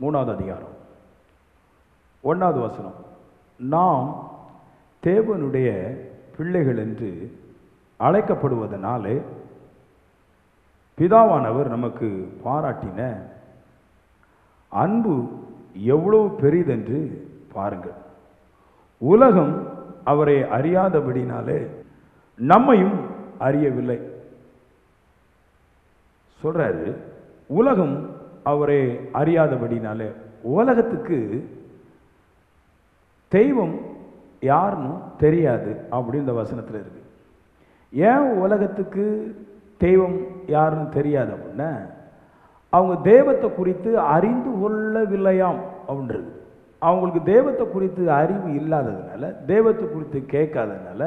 3வது அதிகாரம் 1வது வசனம். நாம் தேவனுடைய பிள்ளைகள் என்று அழைக்கப்படுவதனாலே பிதாவானவர் நமக்கு பாராட்டின அன்பு எவ்வளவு பெரிதென்று பாருங்கள். உலகம் அவரை அறியாதபடினாலே நம்மையும் அறியவில்லை. சொல்றாரு, உலகம் அவரை அறியாதபடினாலே. உலகத்துக்கு தெய்வம் யாருன்னு தெரியாது அப்படின்னு இந்த வசனத்தில் இருக்கு. ஏன் உலகத்துக்கு தெய்வம் யாருன்னு தெரியாது அப்படின்னா, அவங்க தெய்வத்தை குறித்து அறிந்து கொள்ளவில்லையாம் அப்படின்றது. அவங்களுக்கு தெய்வத்தை குறித்து அறிவு இல்லாததுனால, தெய்வத்தை குறித்து கேட்காததுனால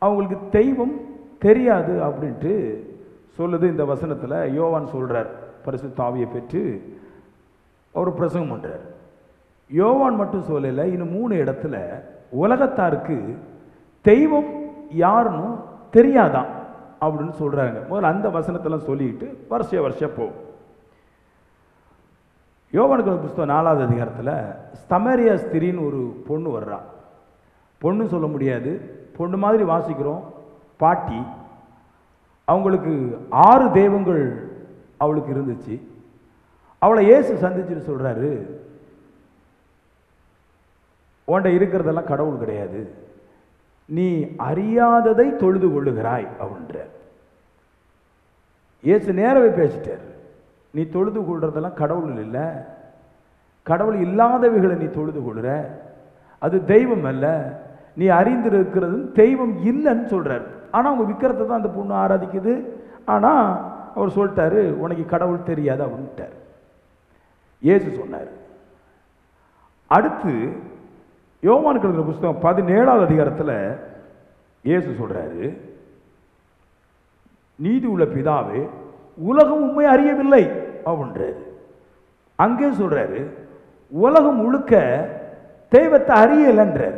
அவங்களுக்கு தெய்வம் தெரியாது அப்படின்ட்டு சொல்லுது இந்த வசனத்தில். யோவான் சொல்கிறார், பரிசுத்த ஆவியை பெற்று ஒரு பிரசங்கம் பண்ணுறார். யோவான் மட்டும் சொல்லலை, இன்னும் 3 இடத்துல உலகத்தாருக்கு தெய்வம் யாருன்னு தெரியாதான் அப்படின்னு சொல்கிறாங்க. முதல்ல அந்த வசனத்தெல்லாம் சொல்லிட்டு வருஷம் போகும். யோவானுக்கு புஸ்தகம் 4வது அதிகாரத்தில் சமரியா ஸ்திரின்னு ஒரு பொண்ணு வர்றா. பொண்ணு சொல்ல முடியாது, பொண்ணு மாதிரி வாசிக்கிறோம், பாட்டி. அவங்களுக்கு 6 தெய்வங்கள் அவளுக்கு இருந்துச்சு. அவளை இயேசு சந்திச்சுட்டு சொல்கிறாரு, உன்ட இருக்கிறதெல்லாம் கடவுள் கிடையாது, நீ அறியாததை தொழுது கொள்ளுகிறாய் அப்படின்ற. இயேசு நேரவே பேசிட்டார். நீ தொழுது கொள்றதெல்லாம் கடவுள் இல்லை, கடவுள் இல்லாதவைகளை நீ தொழுது கொள்ளுற, அது தெய்வம் அல்ல, நீ அறிந்திருக்கிறது தெய்வம் இல்லைன்னு சொல்றார். ஆனால் அவங்க விக்கிரத்தை தான் அந்த பொண்ணு ஆராதிக்குது. ஆனால் அவர் சொல்லிட்டாரு, உனக்கு கடவுள் தெரியாது அப்படின்ட்டார். இயேசு சொன்னார். அடுத்து யோவானுக்கு எழுதின புஸ்தகம் 17வது அதிகாரத்தில் இயேசு சொல்றாரு, நீதி உள்ள பிதாவே, உலகம் உண்மை அறியவில்லை அப்படின்றாரு. அங்கே சொல்றாரு, உலகம் முழுக்க தெய்வத்தை அறியலைன்றார்.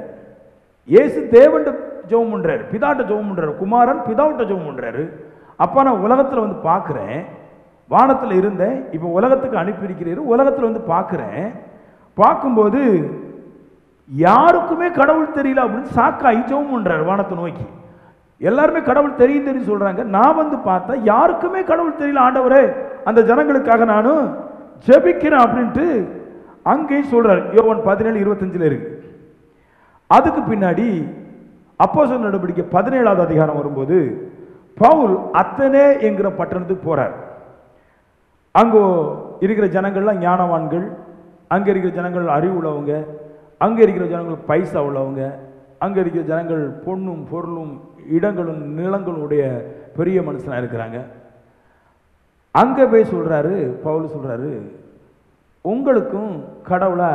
இயேசு தேவன்ட ஜெபம் பண்றாரு, பிதாட்ட ஜெபம் பண்றாரு, குமாரன் பிதாவிட்ட ஜெபம் பண்றாரு. அப்பா நான் உலகத்தில் வந்து பார்க்குறேன், வானத்தில் இருந்தேன், இப்போ உலகத்துக்கு அனுப்பியிருக்கிறீரு, உலகத்தில் வந்து பார்க்குறேன், பார்க்கும்போது யாருக்குமே கடவுள் தெரியல அப்படின்னு சாக்காய் ஜெபம் பண்றாரு வானத்தை நோக்கி. எல்லாருமே கடவுள் தெரியும் சொல்றாங்க, நான் வந்து பார்த்தா யாருக்குமே கடவுள் தெரியல ஆண்டவரே, அந்த ஜனங்களுக்காக நானும் ஜெபிக்கிறேன் அப்படின்ட்டு அங்கேயும் சொல்றாரு. யோவான் 17:25 இருக்கு. அதுக்கு பின்னாடி அப்போஸ்தலர் நடவடிக்கை 17வது அதிகாரம் வரும்போது பவுல் அத்தனே என்கிற பட்டணத்துக்கு போறார். அங்கோ இருக்கிற ஜனங்கள்லாம் ஞானவான்கள், அங்க இருக்கிற ஜனங்கள் அறிவு உள்ளவங்க, அங்க இருக்கிற ஜனங்கள் பைசா உள்ளவங்க, அங்க இருக்கிற ஜனங்கள் பொண்ணும் பொருளும் இடங்களும் நிலங்களுடைய பெரிய மனுஷனா இருக்கிறாங்க. அங்க போய் சொல்றாரு, பவுல் சொல்றாரு, உங்களுக்கும் கடவுளை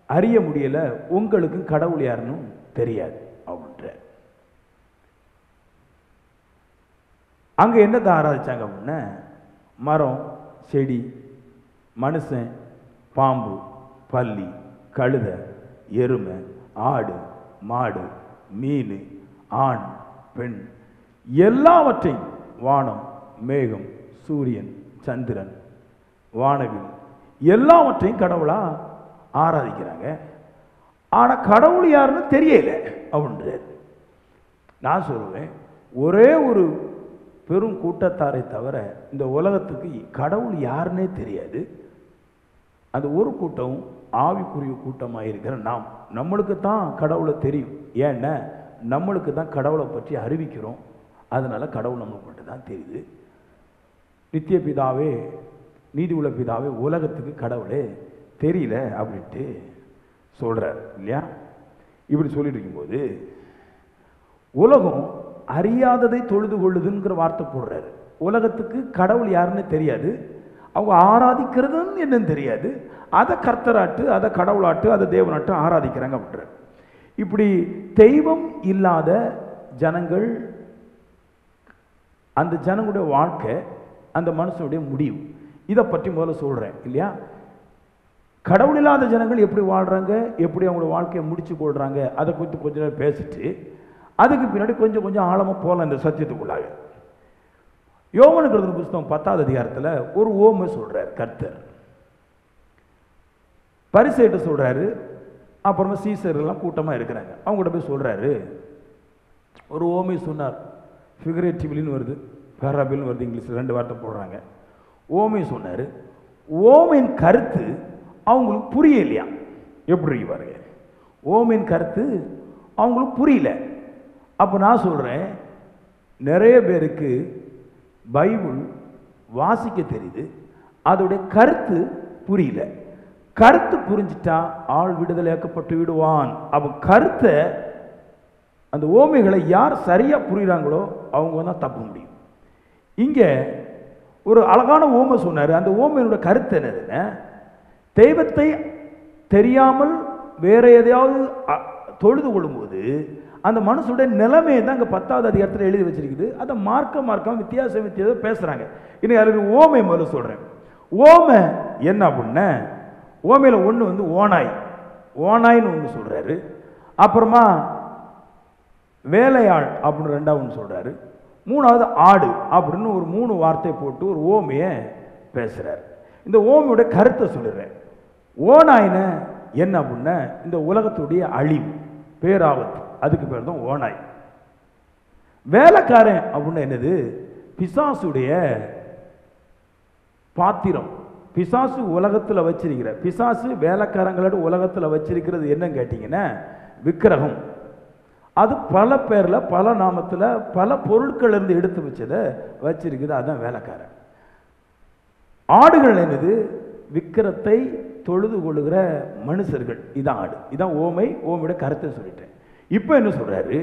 அறிய முடியல, உங்களுக்கும் கடவுள் யாருன்னு தெரியாது அப்படின்ற. அங்க என்னத்தை ஆராதிச்சாங்க அப்படின்னா, மரம், செடி, மனுஷன், பாம்பு, பல்லி, கழுதை, எருமை, ஆடு, மாடு, மீன், ஆண், பெண், எல்லாவற்றையும், வானம், மேகம், சூரியன், சந்திரன், வானவில், எல்லாவற்றையும் கடவுளா ஆராதிக்கிறாங்க. ஆனா கடவுள் யாருன்னு தெரியல அப்படின்றார். நான் சொல்லுவேன், ஒரே ஒரு பெரும் கூட்டத்தாரை தவிர இந்த உலகத்துக்கு கடவுள் யாருன்னே தெரியாது. அந்த ஒரு கூட்டம் ஆவிக்குரிய கூட்டமாக இருக்கிற நம்மளுக்கு தான் கடவுளை தெரியும். ஏன்னா நம்மளுக்கு தான் கடவுளை பற்றி அறிவிக்கிறோம், அதனால கடவுள் நம்மளுக்கு மட்டும் தான் தெரியுது. நித்திய பிதாவே, நீதி உள்ள பிதாவே, உலகத்துக்கு கடவுளே தெரியல அப்படின்ட்டு சொல்றார் இல்லையா? இப்படி சொல்லிட்டு இருக்கும்போது உலகம் அறியாததை தொழுது கொள்ளுதுங்கிற வார்த்தை போடுறாரு. உலகத்துக்கு கடவுள் யாருன்னு தெரியாது, அவங்க ஆராதிக்கிறதுன்னு என்னன்னு தெரியாது, அதை கர்த்தராட்டு, அதை கடவுளாட்டு, அதை தேவனாட்டு ஆராதிக்கிறாங்க அப்படின்றார். இப்படி தெய்வம் இல்லாத ஜனங்கள், அந்த ஜனங்களுடைய வாழ்க்கை, அந்த மனுஷனுடைய முடிவு, இதை பற்றி முதல்ல சொல்றேன் இல்லையா? கடவுள் இல்லாத ஜனங்கள் எப்படி வாழ்றாங்க, எப்படி அவங்களோட வாழ்க்கையை முடிச்சு கொள்றாங்க, அதை குறித்து கொஞ்ச நேரம் பேசிட்டு அதுக்கு பின்னாடி கொஞ்சம் கொஞ்சம் ஆழமா போகலாம் இந்த சத்தியத்துக்குள்ளாக. யோவானுக்கு எழுதின புஸ்தகம் 10வது அதிகாரத்தில் ஒரு ஓமை சொல்றார் கர்த்தர். பரிசேட்ட சொல்றாரு. அப்புறமா சீசர்லாம் கூட்டமாக இருக்கிறாங்க. அவங்க கூட போய் சொல்றாரு, ஒரு ஓமை சொன்னார். ஃபிகரேட்டிவ்லின்னு வருது, பேராபிள்னு வருது, இங்கிலீஷில் 2 வார்த்தை போடுறாங்க. ஓமை சொன்னார். ஓமையின் கருத்து அவங்களுக்கு புரியலையா? எப்படி பாருங்க, ஓமையின் கருத்து அவங்களுக்கு புரியல. அப்போ நான் சொல்கிறேன், நிறைய பேருக்கு பைபிள் வாசிக்க தெரியுது, அதோடைய கருத்து புரியல. கருத்து புரிஞ்சிட்டா ஆள் விடுதலையாக்கப்பட்டு விடுவான். அப்போ கருத்தை, அந்த ஓமைகளை யார் சரியா புரியுறாங்களோ அவங்க தான் தப்ப முடியும். இங்க ஒரு அழகான ஓமை சொன்னாரு. அந்த ஓமையோட கருத்து என்னதுன்னா, தெய்வத்தை தெரியாமல் வேற எதையாவது தொழுது கொள்ளும்போது அந்த மனுஷனுடைய நிலைமையை தான் இங்கே 10வது அதிகாரத்தில் எழுதி வச்சிருக்குது. அதை மார்க்கம் வித்தியாசம் பேசுறாங்க. இன்னைக்கு அதுக்கு ஓமை முதல்ல சொல்றேன். ஓமை என்ன அப்படின்னா, ஓமையில ஒன்று வந்து ஓனாய்ன்னு ஒன்று சொல்றாரு. அப்புறமா வேலையாள் அப்படின்னு 2வது ஒன்று சொல்றாரு. 3வது ஆடு அப்படின்னு ஒரு 3 வார்த்தை போட்டு ஒரு ஓமையை பேசுறாரு. இந்த ஓமையோட கருத்தை சொல்லுறேன். ஓனாய்ன என்ன அப்படின்னா, இந்த உலகத்துடைய அழிவு, பேராபத்து, அதுக்கு பேர் தான் ஓனாய். வேலைக்காரன் அப்படின்னா என்னது? பிசாசுடைய பாத்திரம். பிசாசு உலகத்தில் வச்சிருக்கிற, பிசாசு வேலைக்காரங்களோட உலகத்தில் வச்சிருக்கிறது என்னன்னு கேட்டீங்கன்னா விக்கிரகம். அது பல பேர்ல, பல நாமத்தில், பல பொருட்கள் இருந்து எடுத்து வச்சதை வச்சிருக்குது. அதுதான் வேலைக்காரன். ஆடுகள் என்னது? விக்கிரத்தை தொழுது கொள்ளுகிற மனுஷர்கள். இதான் ஆடு. இதான் ஓமையோட கருத்தை சொல்லிட்டேன். இப்போ என்ன சொல்றாரு?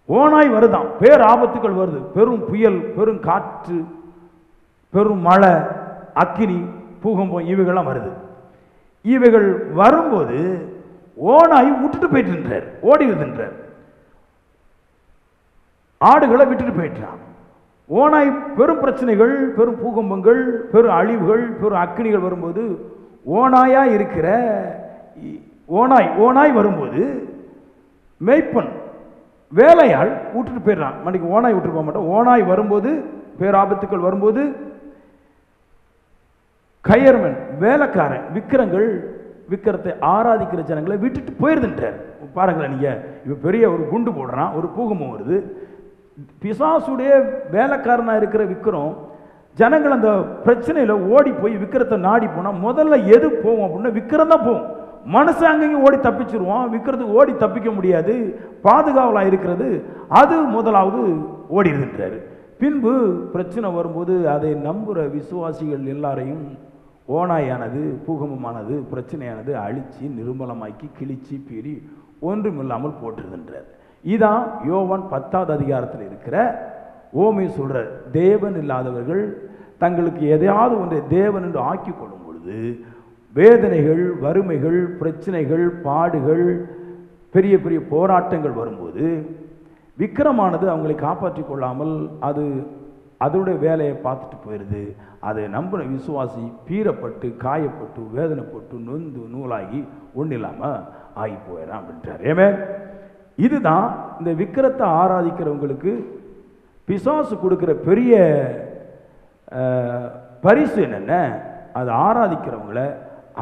ஓனாய் வருதான், பேராபத்துக்கள் வருது, பெரும் புயல், பெரும் காற்று, பெரும் மழை, அக்கினி, பூகம்பம், இவைகள்லாம் வருது. இவைகள் வரும்போது ஓனாய் விட்டுட்டு போயிட்டு ஓடிடுதுன்றார். ஆடுகளை விட்டுட்டு போயிட்டான். ஓனாய் பெரும் பிரச்சனைகள், பெரும் பூகம்பங்கள், பெரும் அழிவுகள், பெரும் அக்கினிகள் வரும்போது ஓனாயா இருக்கிற ஓனாய் வரும்போது மேய்ப்பன் வேலையாள் விட்டுட்டு போயிடுறான். மணிக்கு ஓனாய் விட்டுட்டு போக மாட்டான். ஓனாய் வரும்போது, பேராபத்துக்கள் வரும்போது, கயர்மன் வேலைக்காரன் விக்கிரத்தை ஆராதிக்கிற ஜனங்களை விட்டுட்டு போயிருதுன்றார். பாருங்களேன், நீங்க இப்ப பெரிய ஒரு குண்டு போடுறான், ஒரு பூகம்பம் வருது. பிசாசுடைய வேலைக்காரனா இருக்கிற விக்கிரம், ஜனங்கள் அந்த பிரச்சனையில ஓடி போய் விக்கிரத்தை நாடி போனா முதல்ல எது போவோம் அப்படின்னா விக்கிரம் தான் போகும். மனுஷன் அங்கேயும் ஓடி தப்பிச்சிருவான். விக்கிரத்துக்கு ஓடி தப்பிக்க முடியாது, பாதுகாவலா இருக்கிறது அது முதலாவது ஓடிடுதுன்றாரு. பின்பு பிரச்சனை வரும்போது அதை நம்புற விசுவாசிகள் எல்லாரையும் ஓனாயானது, பூகம்பமானது, பிரச்சனையானது அழிச்சு நிர்மலமாக்கி கிழிச்சு பீறி ஒன்றுமில்லாமல் போட்டுருதுன்றார். இதான் யோவான் 10வது அதிகாரத்தில் இருக்கிற ஓமை சொல்ற. தேவன் இல்லாதவர்கள் தங்களுக்கு எதையாவது ஒன்றை தேவன் என்று ஆக்கி கொள்ளும் பொழுது வேதனைகள், வறுமைகள், பிரச்சனைகள், பாடுகள், பெரிய பெரிய போராட்டங்கள் வரும்போது விக்கிரமானது அவங்களை காப்பாற்றி கொள்ளாமல் அது அதனுடைய வேலையை பார்த்துட்டு போயிடுது. அதை நம்பின விசுவாசி பீறப்பட்டு, காயப்பட்டு, வேதனைப்பட்டு, நொந்து நூலாகி ஒன்றும் இல்லாமல் ஆகி போயிடறான் அப்படின்றார். ஏமே, இதுதான் இந்த விக்கிரத்தை ஆராதிக்கிறவங்களுக்கு பிசாசு கொடுக்குற பெரிய பரிசு என்னென்ன, அதை ஆராதிக்கிறவங்கள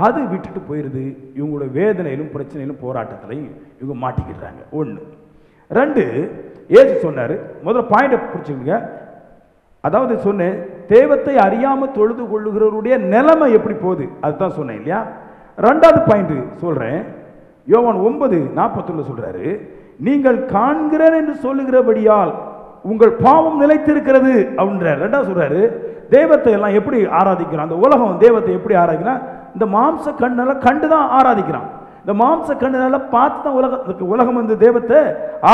அது விட்டுட்டு போயிடுது. இவங்களோட வேதனையிலும் பிரச்சனையிலும் போராட்டத்திலையும் இவங்க மாட்டிக்கிடுறாங்க. 1. 2, ஏசு சொன்னார். முதல்ல பாயிண்டை பிடிச்சிக்கோங்க. அதாவது சொன்னேன், தெய்வத்தை அறியாம தொழுது கொள்ளுகிறவருடைய நிலைமை எப்படி போகுது, அதுதான் சொன்னேன் இல்லையா? 2வது பாயிண்ட் சொல்றேன். யோவான் 9:41 சொல்றாரு, நீங்கள் காண்கிறேன் என்று சொல்லுகிறபடியால் உங்கள் பாவம் நிலைத்திருக்கிறது அப்படின்றார். 2வது சொல்றாரு, தெய்வத்தை எல்லாம் எப்படி ஆராதிக்கிறான், அந்த உலகம் தெய்வத்தை எப்படி ஆராதிக்கிறான்? இந்த மாம்ச கண்ணால கண்டுதான் ஆராதிக்கிறான். இந்த மாம்ச கண்ணுனால பார்த்து தான் உலகம் வந்து தெய்வத்தை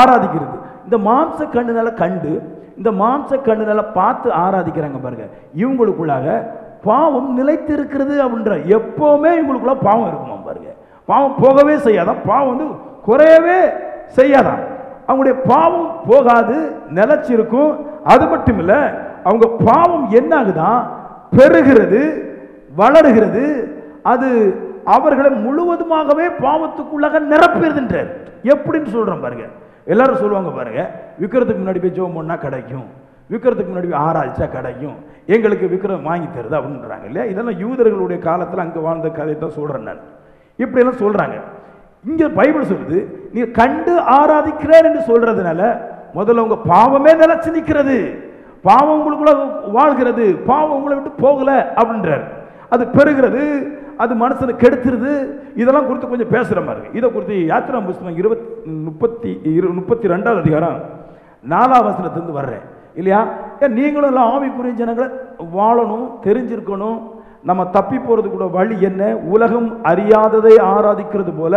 ஆராதிக்கிறது. இந்த மாம்ச கண்ணுனால கண்டு, இந்த மாம்ச கண்ணுனால பார்த்து ஆராதிக்கிறாங்க பாருங்க. இவங்களுக்குள்ளாக பாவம் நிலைத்து இருக்கிறது அப்படின்ற. எப்பவுமே இவங்களுக்குள்ள பாவம் இருக்குமா பாருங்க. பாவம் போகவே செய்யாதான், பாவம் வந்து குறையவே செய்யாதான். அவங்களுடைய பாவம் போகாது, நிலைச்சிருக்கும். அது மட்டும் இல்ல, அவங்க பாவம் என்ன ஆகுதான், பெருகிறது, வளருகிறது. அது அவர்களை முழுவதுமாகவே பாவத்துக்குள்ளாக நிரப்பிடுதுன்றார். எப்படின்னு சொல்றோம் பாருங்க. எல்லாரும் சொல்லுவாங்க பாருங்க, விக்கிரத்துக்கு முன்னாடி போய் ஜெபம் பண்ணா கிடைக்கும், விக்கிரத்துக்கு முன்னாடி போய் ஆராய்ச்சா கிடைக்கும், எங்களுக்கு விக்கிரம் வாங்கி தருது அப்படின்றாங்க இல்லையா? இதெல்லாம் யூதர்களுடைய காலத்தில் அங்கே வாழ்ந்த கதை தான் சொல்றேன் நான். இப்படி எல்லாம் சொல்றாங்க. இங்க பைபிள் சொல்லுது, நீ கண்டு ஆராதிக்கிறேன் என்று சொல்றதுனால முதல்ல உங்க பாவமே நிலைச்சு நிற்கிறது, பாவம் உங்களுக்குள்ள வாழ்கிறது, பாவம் உங்களை விட்டு போகல அப்படின்றார். அது பெருகிறது, அது மனசுல கெடுத்துருது. இதெல்லாம் குறித்து கொஞ்சம் பேசுற மாதிரி. இதை குறித்து யாத்திராம் புஸ்தகம் 32வது அதிகாரம் 4ஆம் வசனத்திலிருந்து வர்றேன் இல்லையா. நீங்களும் எல்லாம் ஆவிக்குரிய ஜனங்களை வாழணும், தெரிஞ்சிருக்கணும். நம்ம தப்பி போறது கூட வழி என்ன? உலகம் அறியாததை ஆராதிக்கிறது போல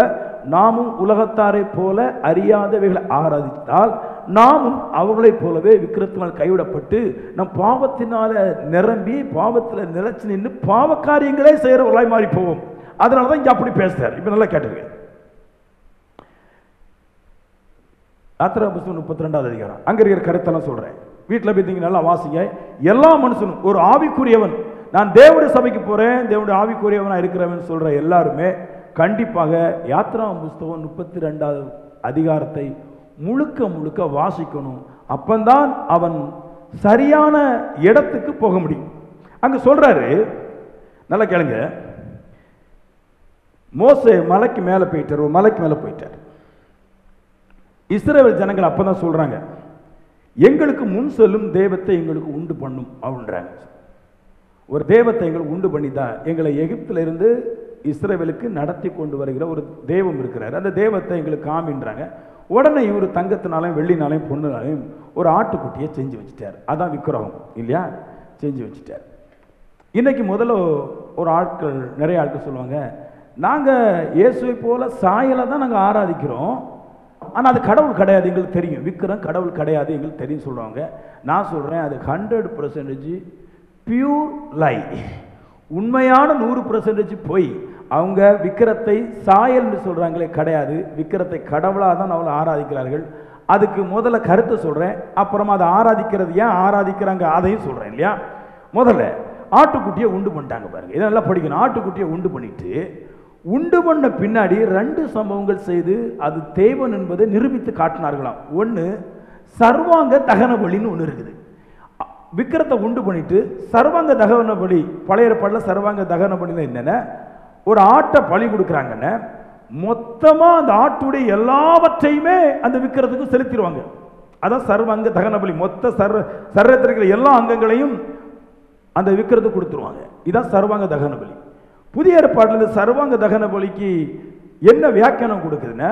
நாமும் உலகத்தாரை போல அறியாதவைகளை ஆராதித்தால் நாமும் அவர்களை போலவே விக்கிரத்தினால் கைவிடப்பட்டு நம் பாவத்தினால நிரம்பி பாவத்தில் நிலைச்சு நின்று பாவ காரியங்களே செய்யறவர்களாய் மாறி போவோம். அதனாலதான் இங்க அப்படி பேசுறாரு. இப்ப நல்லா கேட்டிருக்கேன். யாத்திரா புஸ்தகம் 32வது அதிகாரம் அங்க இருக்கிற கருத்தெல்லாம் சொல்றேன். வீட்டில் போய் நல்லா வாசிங்க. எல்லா மனுஷனும் ஒரு ஆவிக்குரியவன், நான் தேவனுடைய சபைக்கு போறேன், தேவனுடைய ஆவிக்குரியவனா இருக்கிறவன் சொல்ற எல்லாருமே கண்டிப்பாக யாத்திரா புஸ்தகம் 32வது அதிகாரத்தை முழுக்க முழுக்க வாசிக்கணும். அப்பந்தான் அவன் சரியான இடத்துக்கு போக முடியும். அங்க சொல்றாரு, நல்லா கேளுங்க. மோசே மலைக்கு மேல போயிட்டார், ஒரு மலைக்கு மேல போயிட்டார். இஸ்ரவேல் ஜனங்கள் அப்பதான் சொல்றாங்க, எங்களுக்கு முன் செல்லும் தெய்வத்தை எங்களுக்கு உண்டு பண்ணும் அப்படின்றாங்க. ஒரு தெய்வத்தை எங்களுக்கு உண்டு பண்ணிதான் எங்களை எகிப்தில இருந்து இஸ்ரவேலுக்கு நடத்தி கொண்டு வருகிற ஒரு தெய்வம் இருக்கிறார், அந்த தெய்வத்தை எங்களுக்கு காமின்றாங்க. உடனே இவர் தங்கத்தினாலையும் வெள்ளினாலையும் பொண்ணுனாலையும் ஒரு ஆட்டுக்குட்டியை செஞ்சு வச்சுட்டார். அதான் விக்கிரகம் இல்லையா, செஞ்சு வச்சுட்டார். இன்னைக்கு முதல்ல ஒரு ஆட்கள், நிறைய ஆட்கள் சொல்லுவாங்க, நாங்கள் இயேசுவை போல சாயலை தான் நாங்கள் ஆராதிக்கிறோம், ஆனால் அது கடவுள் கிடையாது எங்களுக்கு தெரியும், விக்கிரம் கடவுள் கிடையாது எங்களுக்கு தெரியும் சொல்லுவாங்க. நான் சொல்கிறேன், அது 100% பியூர் லை, உண்மையான 100% போய். அவங்க விக்கிரத்தை சாயல் என்று சொல்றாங்களே, கிடையாது, விக்கிரத்தை கடவுளாக தான் அவளை ஆராதிக்கிறார்கள். அதுக்கு முதல்ல கருத்தை சொல்றேன், அப்புறமா அதை ஆராதிக்கிறது ஏன் ஆராதிக்கிறாங்க அதையும் சொல்றேன் இல்லையா. முதல்ல ஆட்டுக்குட்டியை உண்டு பண்ணிட்டாங்க பாருங்க, இதெல்லாம் படிக்கணும். ஆட்டுக்குட்டியை உண்டு பண்ணிட்டு உண்டு பண்ண பின்னாடி 2 சம்பவங்கள் செய்து அது தேவன் என்பதை நிரூபித்து காட்டினார்களாம். ஒன்று சர்வாங்க தகன பலின்னு ஒன்று இருக்குது. விக்கிரத்தை உண்டு பண்ணிட்டு சர்வாங்க தகன பலி, பழைய ஏற்பாட்டில் சர்வாங்க தகன பலினா என்னன்னா, ஒரு ஆட்டை பலி கொடுக்குறாங்கன்னு மொத்தமா அந்த ஆட்டுடைய எல்லாவற்றையுமே அந்த விக்கிரத்துக்கு செலுத்திடுவாங்க. அதான் சர்வாங்க தகன பலி. மொத்த சரீரத்தில் இருக்கிற எல்லா அங்கங்களையும் அந்த விக்கிரத்துக்கு கொடுத்துருவாங்க. இதான் சர்வாங்க தகன பலி. புதிய ஏற்பாட்டில் சர்வாங்க தகன பலிக்கு என்ன வியாக்கியானம் கொடுக்குதுன்னா,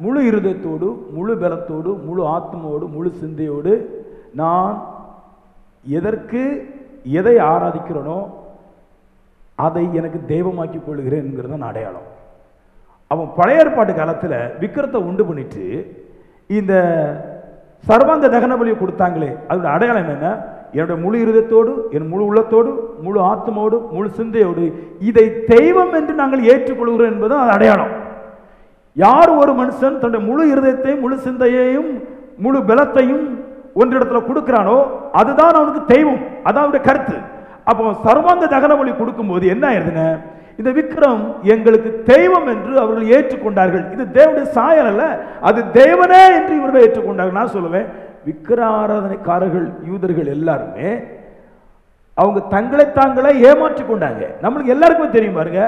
முழு இருதயத்தோடு, முழு பலத்தோடு, முழு ஆத்மாவோடு, முழு சிந்தையோடு நான் எதை ஆராதிக்கிறனோ அதை எனக்கு தெய்வமாக்கி கொள்கிறேன் என்கிறதான் அடையாளம். அவன் பழைய ஏற்பாட்டு காலத்தில் விக்கிரத்தை உண்டு பண்ணிட்டு இந்த சர்வாங்க தகன பலியை கொடுத்தாங்களே, அதோட அடையாளம் என்னன்னா, என்னுடைய முழு இருதயத்தோடு, என் முழு உள்ளத்தோடு, முழு ஆத்மாவோடு, முழு சிந்தையோடு இதை தெய்வம் என்று நாங்கள் ஏற்றுக்கொள்கிறோம் என்பது அது அடையாளம். யார் ஒரு மனுஷன் தன்னுடைய முழு இருதயத்தையும் முழு சிந்தையையும் முழு பலத்தையும் ஒன்றிடத்துல கொடுக்கிறானோ அதுதான் அவனுக்கு தெய்வம். அதான் அவருடைய கருத்து. அப்போ சர்வாங்க தகன பலி கொடுக்கும் போது என்ன ஆயிருதுன்னா, இந்த விக்கிரம் எங்களுக்கு தெய்வம் என்று அவர்கள் ஏற்றுக்கொண்டார்கள். இது தேவனுடைய சாயல் அல்ல, அது தேவனே என்று இவர்கள் ஏற்றுக்கொண்டார்கள். நான் சொல்லுவேன், விக்கிர ஆராதனைக்காரர்கள் யூதர்கள் எல்லாருமே அவங்க தங்களை தாங்களே ஏமாற்றி கொண்டாங்க. நம்மளுக்கு எல்லாருக்குமே தெரியும் பாருங்க,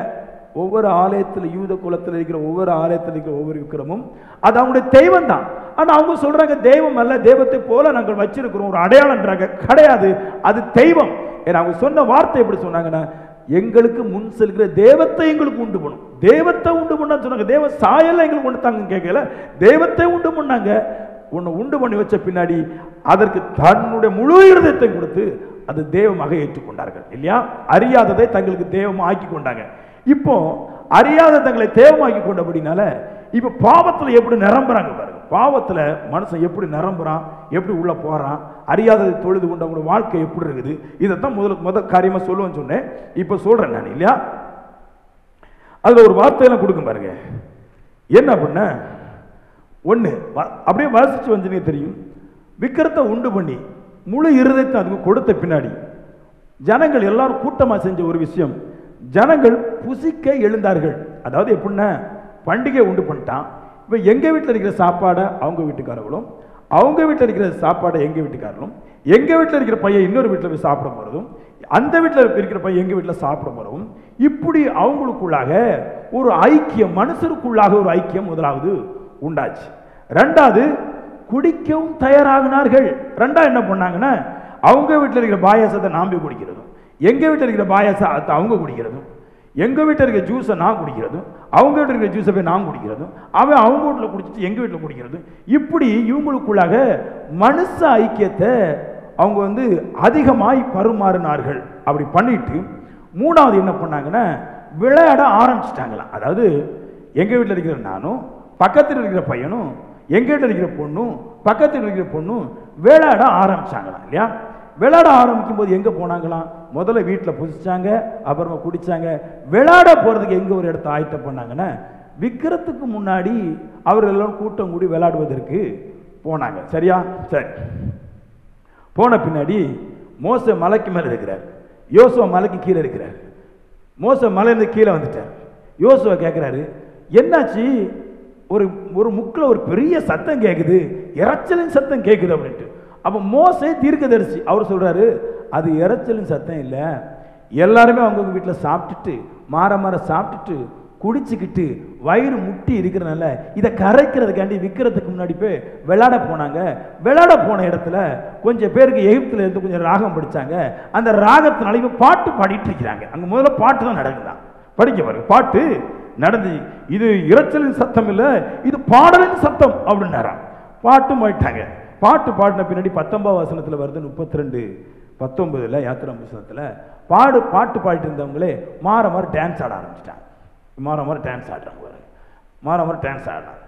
ஒவ்வொரு ஆலயத்தில், யூத குலத்தில் இருக்கிற ஒவ்வொரு ஆலயத்தில் இருக்கிற ஒவ்வொரு விக்கிரமும் அது அவங்களுடைய தெய்வம் தான். ஆனால் அவங்க சொல்றாங்க தெய்வம் அல்ல, தெய்வத்தை போல நாங்கள் வச்சிருக்கிறோம் ஒரு அடையாளம்ன்றாங்க. கிடையாது, அது தெய்வம். ஏன்னா அவங்க சொன்ன வார்த்தை எப்படி சொன்னாங்கன்னா, எங்களுக்கு முன் செல்கிற தெய்வத்தை எங்களுக்கு உண்டு பண்ணும். தெய்வத்தை உண்டு பண்ண சொன்னாங்க. தெய்வ சாயல்ல எங்களுக்கு உண்டு தாங்க கேட்கல, தெய்வத்தை உண்டு பண்ணாங்க. உன்னை உண்டு பண்ணி வச்ச பின்னாடி அதற்கு தன்னுடைய முழு இருதயத்தை கொடுத்து அது தெய்வமாக ஏற்றுக்கொண்டார்கள் இல்லையா. அறியாததை தங்களுக்கு தெய்வம் ஆக்கி கொண்டாங்க. இப்போ அறியாத தங்களை தெய்வமாக்கி கொண்டபடினால இப்ப பாவத்துல எப்படி நிரம்புறாங்க பாருங்க. பாவத்துல மனுஷன் எப்படி நிரம்புறான், எப்படி உள்ள போறான், அறியாததை தொழுது கொண்டு அவங்களோட வாழ்க்கை எப்படி இருக்குது, இதைத்தான் முதல் காரியமா சொல்லுவேன்னு சொன்னேன். இப்ப சொல்றேன் நான் இல்லையா. அதுல ஒரு வார்த்தையெல்லாம் கொடுக்கும் பாருங்க. என்ன அப்படின்னா, ஒண்ணு அப்படியே வாசிச்சு வந்து தெரியும், விக்கிரத்தை உண்டு பண்ணி முழு இருதயத்தை அதுக்கு கொடுத்த பின்னாடி ஜனங்கள் எல்லாரும் கூட்டமா செஞ்ச ஒரு விஷயம், ஜனங்கள் புசிக்க எழுந்தார்கள். அதாவது எப்படின்னா, பண்டிகை உண்டு பண்ணிட்டான். இப்போ எங்கள் வீட்டில் இருக்கிற சாப்பாடை அவங்க வீட்டுக்காரர்களும், அவங்க வீட்டில் இருக்கிற சாப்பாடை எங்கள் வீட்டுக்காரர்களும், எங்கள் வீட்டில் இருக்கிற பையன் இன்னொரு வீட்டில் போய் சாப்பிட போகிறதும், அந்த வீட்டில் இருக்கிற பையன் எங்கள் வீட்டில் சாப்பிட போகிறதும், இப்படி அவங்களுக்குள்ளாக ஒரு ஐக்கியம், மனுஷருக்குள்ளாக ஒரு ஐக்கியம் முதலாவது உண்டாச்சு. ரெண்டாவது, குடிக்கவும் தயாராகினார்கள். ரெண்டாவது என்ன பண்ணாங்கன்னா, அவங்க வீட்டில் இருக்கிற பாயாசத்தை நான் போய் குடிக்கிறதும், எங்க வீட்டில் இருக்கிற பாயாசத்தை அவங்க குடிக்கிறதும், எங்க வீட்டில் இருக்கிற ஜூஸை நான் குடிக்கிறதும், அவங்க வீட்டில் இருக்கிற ஜூஸை போய் நான் குடிக்கிறதும், அவன் அவங்க வீட்டில் குடிச்சிட்டு எங்க வீட்டில் குடிக்கிறதும், இப்படி இவங்களுக்குள்ளாக மனுஷ ஐக்கியத்தை அவங்க அதிகமாய் பருமாறினார்கள். அப்படி பண்ணிட்டு மூணாவது என்ன பண்ணாங்கன்னா, விளையாட ஆரம்பிச்சிட்டாங்களாம். அதாவது எங்க வீட்டில் இருக்கிற நானும், பக்கத்தில் இருக்கிற பையனும், எங்க வீட்டில் இருக்கிற பொண்ணும், பக்கத்தில் இருக்கிற பொண்ணும் விளையாட ஆரம்பிச்சாங்களாம் இல்லையா? விளையாட ஆரம்பிக்கும் போது எங்க போனாங்களாம்? முதல்ல வீட்டில் புசிச்சாங்க, அப்புறமா குடிச்சாங்க. விளையாட போறதுக்கு எங்க ஒரு இடத்த ஆயத்தம் பண்ணாங்கன்னா, விக்கிரத்துக்கு முன்னாடி அவர்கள் எல்லாம் கூட்டம் கூடி விளையாடுவதற்கு போனாங்க. சரியா? சரி. போன பின்னாடி மோசே மலைக்கு மேலே இருக்கிறார், யோசுவா மலைக்கு கீழே இருக்கிறார். மோசே மலையிலிருந்து கீழே வந்துட்டார். யோசுவா கேட்கிறாரு, என்னாச்சு? ஒரு ஒரு முக்கில் ஒரு பெரிய சத்தம் கேட்குது, இறைச்சலின் சத்தம் கேட்குது அப்படின்ட்டு. அப்போ மோசே தீர்க்கதரிசி, அவர் சொல்றாரு, அது இறைச்சலின் சத்தம் இல்லை, எல்லாருமே அவங்கவுங்க வீட்டில் சாப்பிட்டுட்டு மாற சாப்பிட்டுட்டு குடிச்சுக்கிட்டு வயிறு முட்டி இருக்கிறனால இதை கரைக்கிறதுக்காண்டி விற்கிறதுக்கு முன்னாடி போய் விளையாட போனாங்க. விளையாட போன இடத்துல கொஞ்சம் பேருக்கு எகிப்துல இருந்து கொஞ்சம் ராகம் படிச்சாங்க. அந்த ராகத்தினால இப்போ பாட்டு பாடிட்டு இருக்கிறாங்க. அங்கே முதல்ல பாட்டு தான் நடக்குதான். படிக்க பாருங்க, பாட்டு நடந்து, இது இறைச்சலின் சத்தம் இல்லை, இது பாடலின் சத்தம் அப்படின்னாராம். பாட்டும் பாடிட்டாங்க. பாட்டு பாடின பின்னாடி 19 வசனத்தில் வருது, 32:19 யாத்திரை புத்தகத்தில் பாட்டு பாடிட்டு இருந்தவங்களே மாற டான்ஸ் ஆட ஆரம்பிச்சிட்டாங்க. மாற டான்ஸ் ஆடுறாங்க பாருங்க, மாற டான்ஸ் ஆடுறாங்க.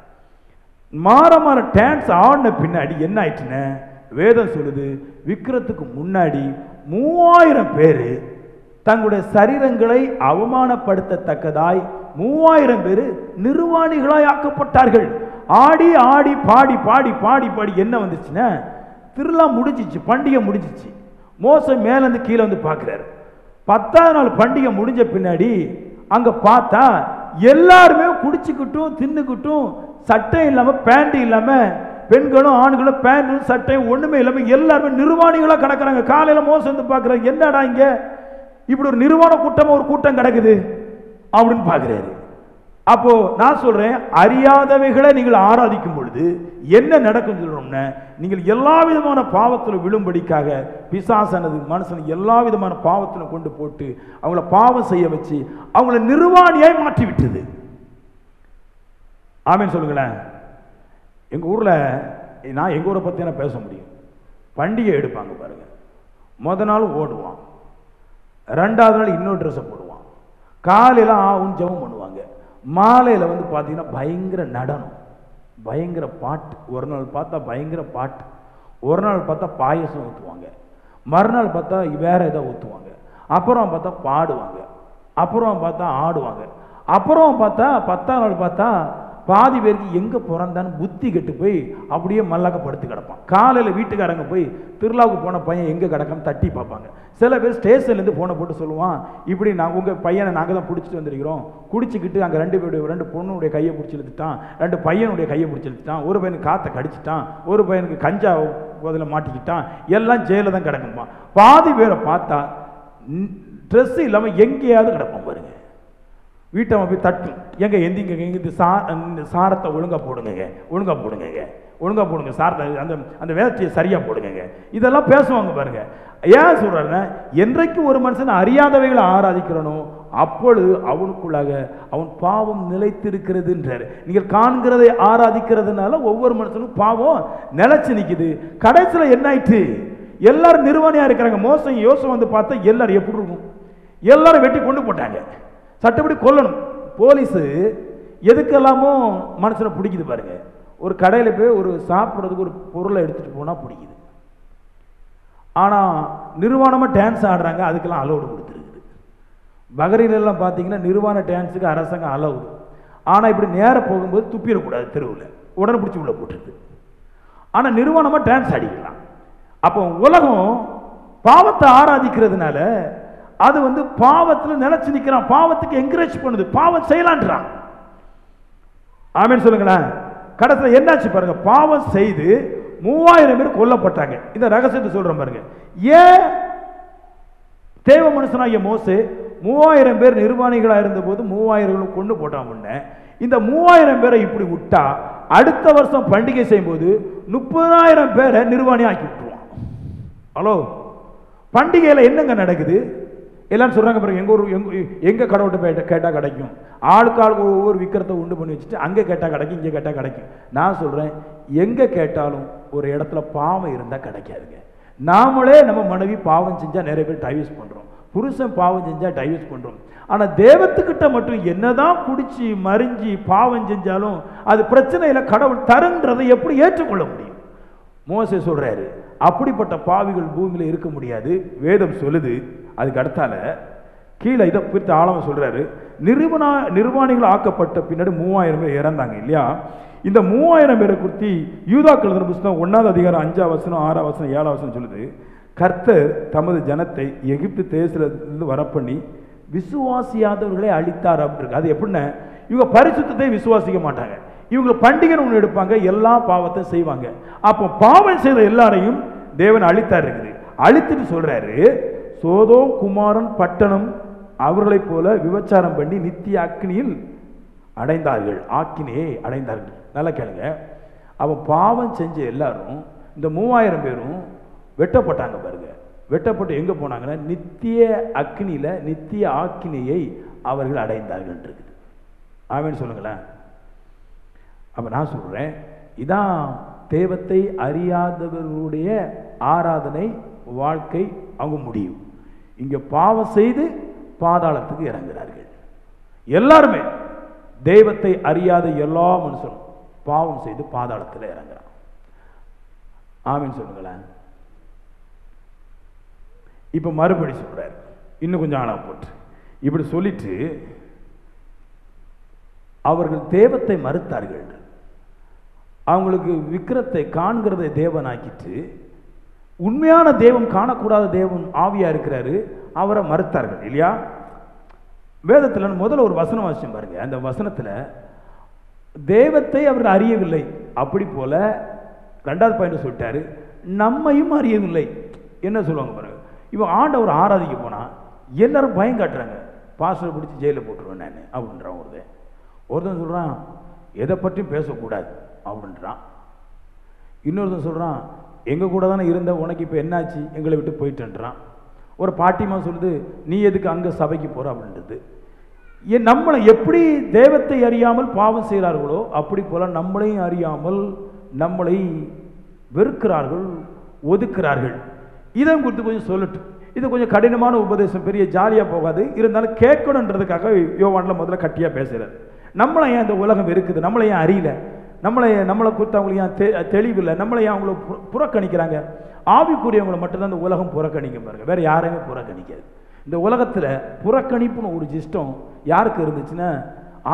மாற டான்ஸ் ஆடின பின்னாடி என்ன ஆயிடுச்சுன்னு வேதம் சொல்லுது, விக்கிரத்துக்கு முன்னாடி 3000 பேர் தங்களுடைய சரீரங்களை அவமானப்படுத்தத்தக்கதாய் 3000 பேர் நிர்வாணிகளாய் ஆக்கப்பட்டார்கள். ஆடி ஆடி பாடி பாடி பாடி பாடி என்ன வந்துச்சுன்னா, திருவிழா முடிஞ்சிச்சு, பண்டிகை முடிஞ்சிச்சு. மோசே மேலேருந்து கீழே பார்க்குறாரு. 10ஆவது நாள் பண்டிகை முடிஞ்ச பின்னாடி அங்கே பார்த்தா எல்லாருமே குடிச்சுக்கிட்டும் தின்னுக்கிட்டும், சட்டை இல்லாமல் பேண்ட் இல்லாமல், பெண்களும் ஆண்களும் பேண்ட்டும் சட்டையும் ஒன்றுமே இல்லாமல் எல்லாருமே நிர்வாணிகளாக கிடக்கிறாங்க. காலையில் மோசே பார்க்குறாரு, என்னடா இங்கே இப்படி ஒரு நிர்வாண கூட்டமாக ஒரு கூட்டம் கிடக்குது அப்படின்னு பார்க்குறாரு. அப்போ நான் சொல்றேன், அறியாதவைகளை நீங்கள் ஆராதிக்கும் பொழுது என்ன நடக்கும் சொல்றோம்னா, நீங்கள் எல்லா விதமான பாவத்தில் விழும்படிக்காக பிசாசானது மனுஷனை எல்லா விதமான பாவத்தில் கொண்டு போட்டு அவங்கள பாவம் செய்ய வச்சு அவங்கள நிர்வாணியாய் மாற்றி விட்டுது. ஆமேன்னு சொல்லுங்களேன். எங்க ஊர்ல, நான் எங்க ஊரை பத்தி நான் பேச முடியும். பண்டிகை எடுப்பாங்க பாருங்க, முத நாள் ஓடுவான், 2ஆவது நாள் இன்னொரு ட்ரெஸ்ஸை போடுவான், காலையில் ஆவும் ஜெபம் பண்ணுவாங்க, மாலையில் பார்த்தீங்கன்னா பயங்கர நடனம், பயங்கர பாட்டு. ஒரு நாள் பார்த்தா பயங்கர பாட்டு, ஒரு நாள் பார்த்தா பாயசம் ஊற்றுவாங்க, மறுநாள் பார்த்தா வேற ஏதோ ஊற்றுவாங்க, அப்புறம் பார்த்தா பாடுவாங்க, அப்புறம் பார்த்தா ஆடுவாங்க, அப்புறம் பார்த்தா 10ஆம் நாள் பார்த்தா பாதி பேருக்கு எங்கே பிறந்தான்னு புத்தி கெட்டு போய் அப்படியே மல்லாக்க படுத்து கிடப்பான். காலையில் வீட்டுக்காரங்க போய் திருவிழாவுக்கு போன பையன் எங்கே கிடக்கான்னு தட்டி பார்ப்பாங்க. சில பேர் ஸ்டேஷன்லேருந்து ஃபோனை போட்டு சொல்லுவான், இப்படி உங்கள் பையனை நாங்கள் தான் பிடிச்சிட்டு வந்திருக்கிறோம், குடிச்சிக்கிட்டு அங்கே 2 பொண்ணுடைய கையை பிடிச்சி இழுத்துட்டான், 2 பையனுடைய கையை பிடிச்சி இழுத்துட்டான், ஒரு பையனுக்கு காற்றை கடிச்சிட்டான், ஒரு பையனுக்கு கஞ்சா பதில் மாட்டிக்கிட்டான், எல்லாம் ஜெயிலில் தான் கிடக்குமா. பாதி பேரை பார்த்தா ட்ரெஸ்ஸு இல்லாமல் எங்கேயாவது கிடப்பான் பாருங்க. வீட்டை போய் தட்டும், எங்க எந்திங்க, இந்த சாரத்தை ஒழுங்கா போடுங்க, ஒழுங்கா போடுங்க, ஒழுங்கா போடுங்க, சாரத்தை அந்த வேலையை சரியா போடுங்க, இதெல்லாம் பேசுவாங்க பாருங்க. ஏன் சொல்றேன்னா, என்றைக்கு ஒரு மனுஷன் அறியாதவைகளை ஆராதிக்கிறனோ அப்பொழுது அவனுக்குள்ளாக அவன் பாவம் நிலைத்திருக்கிறதுன்றார். நீங்கள் காண்கிறதை ஆராதிக்கிறதுனால ஒவ்வொரு மனுஷனும் பாவம் நிலைச்சு நிற்குது. கடைசியில் என்ன ஆயிட்டு, எல்லாரும் நிர்வாணியா இருக்கிறாங்க. மோசம் யோசனை பார்த்தா எல்லாரும் எப்படி இருக்கும், எல்லாரும் வெட்டி கொண்டு போட்டாங்க, சட்டப்படி கொல்லணும். போலீஸு எதுக்கெல்லாமோ மனுஷனை பிடிக்குது பாருங்க. ஒரு கடையில் போய் ஒரு சாப்பிட்றதுக்கு ஒரு பொருளை எடுத்துகிட்டு போனால் பிடிக்குது. ஆனால் நிர்வாணமாக டான்ஸ் ஆடுறாங்க, அதுக்கெல்லாம் அலோடு கொடுத்துருக்குது. பஹ்ரைன்லாம் பார்த்தீங்கன்னா நிர்வாண டான்ஸுக்கு அரசாங்கம் அலோவுது. ஆனால் இப்படி நேராக போகும்போது துப்பிடக்கூடாது, தெருவில் உடனே பிடிச்சி உள்ள போட்டுருக்கு. ஆனால் நிர்வாணமாக டான்ஸ் ஆடிக்கலாம். அப்போ உலகம் பாவத்தை ஆராதிக்கிறதுனால அது பாவத்தில் நிலைச்சு நிற்கிறான், பாவத்துக்கு என்கரேஜ் பண்ணுது, பாவம் செய்யலான்றான். ஆமேன்னு சொல்லுங்களேன். கடைசியில் என்னாச்சு பாருங்க, பாவம் செய்து 3000 பேர் கொல்லப்பட்டாங்க. இந்த ரகசியத்தை சொல்றேன் பாருங்க. ஏன் தேவ மனுஷனாகிய மோசே 3000 பேர் நிர்வாணிகளாக இருந்தபோது 3000 கொண்டு போட்டான் முன்ன. இந்த 3000 பேரை இப்படி விட்டா அடுத்த வருஷம் பண்டிகை செய்யும்போது 30,000 பேரை நிர்வாணி ஆக்கி விட்டுருவான். ஹலோ, பண்டிகையில் என்னங்க நடக்குது? எல்லாரும் சொல்றாங்க பாருங்க, எங்க கடவுள்கிட்ட கேட்டால் கிடைக்கும், ஆளுக்கு ஒவ்வொரு விக்கிரத்தை உண்டு பண்ணி வச்சுட்டு அங்கே கேட்டால் கிடைக்கும், இங்கே கேட்டால் கிடைக்கும். நான் சொல்றேன், எங்க கேட்டாலும் ஒரு இடத்துல பாவம் இருந்தால் கிடைக்காதுங்க. நாமளே நம்ம மனைவி பாவம் செஞ்சா நிறைய பேர் டைவர்ஸ் பண்றோம், புருஷன் பாவம் செஞ்சா டைவர்ஸ் பண்றோம். ஆனா தேவத்துக்கிட்ட மட்டும் என்னதான் குடிச்சு மறிஞ்சி பாவம் செஞ்சாலும் அது பிரச்சனை இல்லை, கடவுள் தருன்றதை எப்படி ஏற்றுக்கொள்ள முடியும்? மோசே சொல்றாரு, அப்படிப்பட்ட பாவிகள் பூமியில இருக்க முடியாது. வேதம் சொல்லுது. அதுக்கு அடுத்தால கீழே இதை குறித்து ஆழமா சொல்றாரு. நிர்வாணிகள் ஆக்கப்பட்ட பின்னாடி 3000 பேர் இறந்தாங்க இல்லையா? இந்த 3000 பேரை குறித்து யூதாக்கள் எழுதின புத்தகம் 1ஆம் அதிகாரம் 5ஆம் வசனம் 6ஆம் வசனம் 7ஆம் வசனம் சொல்லுது, கர்த்தர் தமது ஜனத்தை எகிப்து தேசத்திலிருந்து வரப்பண்ணி விசுவாசியாதவர்களை அழித்தார் அப்படின்னு. அது எப்படின்னா, இவங்க பரிசுத்தத்தை விசுவாசிக்க மாட்டாங்க, இவங்க பண்டிகைன்னு ஒன்று எடுப்பாங்க, எல்லா பாவத்தையும் செய்வாங்க. அப்போ பாவம் செய்த எல்லாரையும் தேவன் அழித்தார் இருக்குது. அழித்துட்டு சொல்றாரு, சோதோம் குமாரன் பட்டணம் அவர்களைப் போல விபச்சாரம் பண்ணி நித்திய அக்னியில் அடைந்தார்கள், ஆக்கினையை அடைந்தார்கள். நல்லா கேளுங்க, அவன் பாவம் செஞ்ச எல்லாரும் இந்த 3000 பேரும் வெட்டப்பட்டாங்க பாருங்க. வெட்டப்பட்டு எங்க போனாங்கன்னா நித்திய அக்னியில நித்திய ஆக்கினையை அவர்கள் அடைந்தார்கள் இருக்குது. ஆமென் சொல்லுங்களேன். அப்ப நான் சொல்றேன், இதான் தேவத்தை அறியாதவர்களுடைய ஆராதனை வாழ்க்கை, அவங்க முடியும். இங்க பாவம் செய்து பாதாளத்துக்கு இறங்குகிறார்கள் எல்லாருமே. தெய்வத்தை அறியாத எல்லா மனுஷனும் பாவம் செய்து பாதாளத்தில் இறங்குறான். ஆமென் சொல்லுங்களேன். இப்ப மறுபடி சொல்றாரு, இன்னும் கொஞ்சம் ஆழம் போட்டு இப்படி சொல்லிட்டு, அவர்கள் தெய்வத்தை மறுத்தார்கள், அவங்களுக்கு விக்கிரத்தை காண்கிறதை தேவனாக்கிட்டு உண்மையான தெய்வம் காணக்கூடாத தெய்வம் ஆவியா இருக்கிறாரு, அவரை மறுத்தார்கள் இல்லையா? வேதத்தில் முதல்ல ஒரு வசனம் வாசிச்சோம் பாருங்க. அந்த வசனத்துல தெய்வத்தை அவர்கள் அறியவில்லை, அப்படி போல 2வது பாயிண்ட் சொல்லிட்டாரு, நம்மையும் அறியவில்லை. என்ன சொல்லுவாங்க பாருங்க, இவன் ஆண்டவர் ஆராதிக்க போனா எல்லாரும் பயம் காட்டுறாங்க, பாஸ்டர் பிடிச்சி ஜெயிலில் போட்டுருவேன் நான் அப்படின்றான். ஒருத்தன் சொல்றான் எதை பற்றியும் பேசக்கூடாது அப்படின்றான். இன்னொருத்தன் சொல்றான் எங்க கூட தானே இருந்த, உனக்கு இப்போ என்னாச்சு, எங்களை விட்டு போயிட்டுன்றான். ஒரு பாட்டிமா சொல்லுது, நீ எதுக்கு அங்க சபைக்கு போற அப்படின்றது. நம்மளை எப்படி தெய்வத்தை அறியாமல் பாவம் செய்கிறார்களோ அப்படி போல நம்மளையும் அறியாமல் நம்மளை வெறுக்கிறார்கள், ஒதுக்குறார்கள். இதை குறித்து கொஞ்சம் சொல்லட்டும். இது கொஞ்சம் கடினமான உபதேசம், பெரிய ஜாலியா போகாது, இருந்தாலும் கேட்கணுன்றதுக்காக யோவான்ல முதல்ல கட்டியா பேசுறாரு. நம்மளை ஏன் இந்த உலகம் இருக்குது, நம்மளை ஏன் அறியல, நம்மளை குறித்து அவங்களுக்கு ஏன் தெளிவில்லை, நம்மளை ஏன் அவங்கள புறக்கணிக்கிறாங்க? ஆவிக்குரியவங்களை மட்டும்தான் இந்த உலகம் புறக்கணிக்க பாருங்க, வேற யாரையுமே புறக்கணிக்காது. இந்த உலகத்துல புறக்கணிப்புன்னு ஒரு சிஸ்டம் யாருக்கு இருந்துச்சுன்னா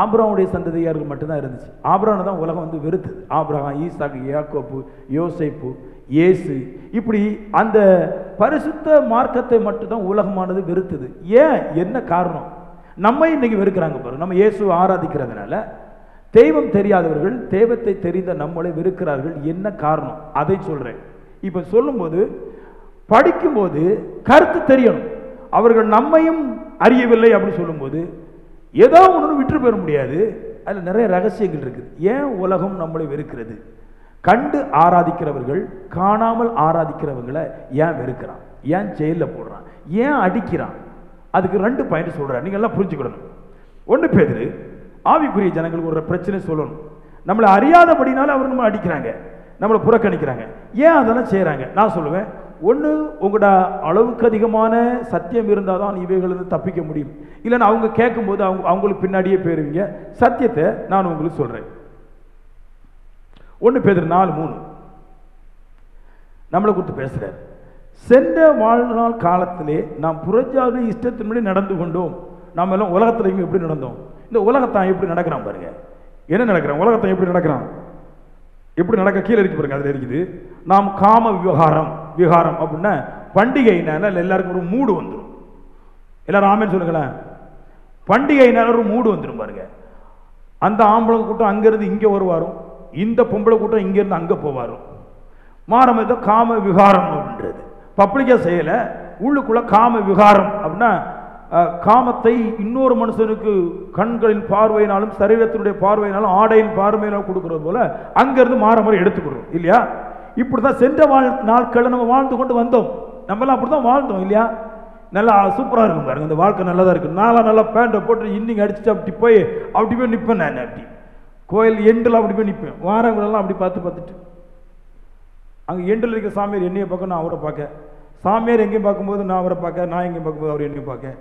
ஆபிரகாமுடைய சந்ததியாருக்கு மட்டும்தான் இருந்துச்சு. ஆபிரகாமை தான் உலகம் வந்து வெறுத்தது. ஆபிரகாம், ஈசாக்கு, யாக்கோப்பு, யோசேப்பு, இயேசு, இப்படி அந்த பரிசுத்த மார்க்கத்தை மட்டும்தான் உலகமானது வெறுத்தது. ஏன், என்ன காரணம்? நம்ம இன்னைக்கு வெறுக்கிறாங்க பாருங்க. நம்ம இயேசு ஆராதிக்கிறதுனால தெய்வம் தெரியாதவர்கள் தெய்வத்தை தெரிந்த நம்மளை வெறுக்கிறார்கள். என்ன காரணம் அதை சொல்றேன். இப்ப சொல்லும்போது படிக்கும்போது கருத்து தெரியணும். அவர்கள் நம்மையும் அறியவில்லை அப்படின்னு சொல்லும்போது ஏதோ ஒன்று விட்டு பெற முடியாது. அதில் நிறைய ரகசியங்கள் இருக்குது. ஏன் உலகம் நம்மளை வெறுக்கிறது? கண்டு ஆராதிக்கிறவர்கள் காணாமல் ஆராதிக்கிறவங்களை ஏன் வெறுக்கிறான், ஏன் ஜெயிலில் போடுறான், ஏன் அடிக்கிறான்? அதுக்கு 2 பாயிண்ட் சொல்றாரு, நீங்க எல்லாம் புரிஞ்சுக்கிடணும். 1 பேதுரு ஆவிக்குரிய ஜனங்களுக்கு ஒரு பிரச்சனை சொல்லணும். நம்மளை அறியாதபடினால அவர் நம்ம அடிக்கிறாங்க, நம்மளை புறக்கணிக்கிறாங்க. ஏன் அதெல்லாம் செய்யறாங்க? நான் சொல்லுவேன், ஒன்று உங்களோட அளவுக்கு அதிகமான சத்தியம் இருந்தால் தான் இவைகளிலிருந்து தப்பிக்க முடியும். இல்லைன்னா அவங்க கேட்கும்போது அவங்களுக்கு பின்னாடியே போயிருவீங்க. சத்தியத்தை நான் உங்களுக்கு சொல்றேன். 1 பேதுரு 4:3 நம்மளை குறித்து பேசுறாரு. சென்ற வாழ்நாள் காலத்திலே நாம் புறஜாதி இஷ்டத்தின்படி நடந்து கொண்டோம். நாம் எல்லாம் உலகத்திலையும் எப்படி நடந்தோம்? இந்த உலகத்தான் எப்படி நடக்கிறான் பாருங்க. என்ன நடக்கிறான்? உலகத்தான் எப்படி நடக்கிறான்? எப்படி நடக்க கீழே இருக்கு பாருங்க, அதில் இருக்குது. நாம் காம விகாரம் அப்படின்னா பண்டிகைனால எல்லாருக்கும் ஒரு மூடு வந்துடும். எல்லாரும் ஆமேன்னு சொல்லுங்களேன். பண்டிகைனால ஒரு மூடு வந்துடும் பாருங்க. அந்த ஆம்பளை கூட்டம் அங்கிருந்து இங்கே வருவாரும், இந்த பொம்பளை கூட்டம் இங்கிருந்து அங்கே போவாரும். மாறம காம விகாரம் அப்படின்றது பப்ளிக்கா செய்யல, உள்ளுக்குள்ள காம விகாரம் அப்படின்னா காமத்தை இன்னொரு மனுஷனுக்கு கண்களின் பார்வையினாலும் சரீரத்தினுடைய பார்வையினாலும் ஆடையின் பார்வையினாலும் கொடுக்கறது போல அங்கிருந்து மாற மாதிரி எடுத்துக்கிறோம் இல்லையா? இப்படிதான் சென்ற நாட்களை நம்ம வாழ்ந்து கொண்டு வந்தோம். நம்மளாம் அப்படிதான் வாழ்ந்தோம் இல்லையா? நல்லா சூப்பராக இருக்கும் பாருங்க, இந்த வாழ்க்கை நல்லதாக இருக்கு. நான்லாம் நல்லா பேண்ட்டை போட்டு இன்னிங்க அடிச்சுட்டு அப்படி போய் நிற்பேன். நான் அப்படி கோயில் எண்டில் அப்படி போய் நிற்பேன். வாரங்களெல்லாம் அப்படி பார்த்துட்டு அங்கே எண்டில் இருக்க சாமியார் என்னையை பார்க்க, நான் அவரை பார்க்க, சாமியார் எங்கேயும் பார்க்கும்போது நான் அவரை பார்க்க, நான் எங்கேயும் பார்க்கும்போது அவர் என்னையும் பார்க்க,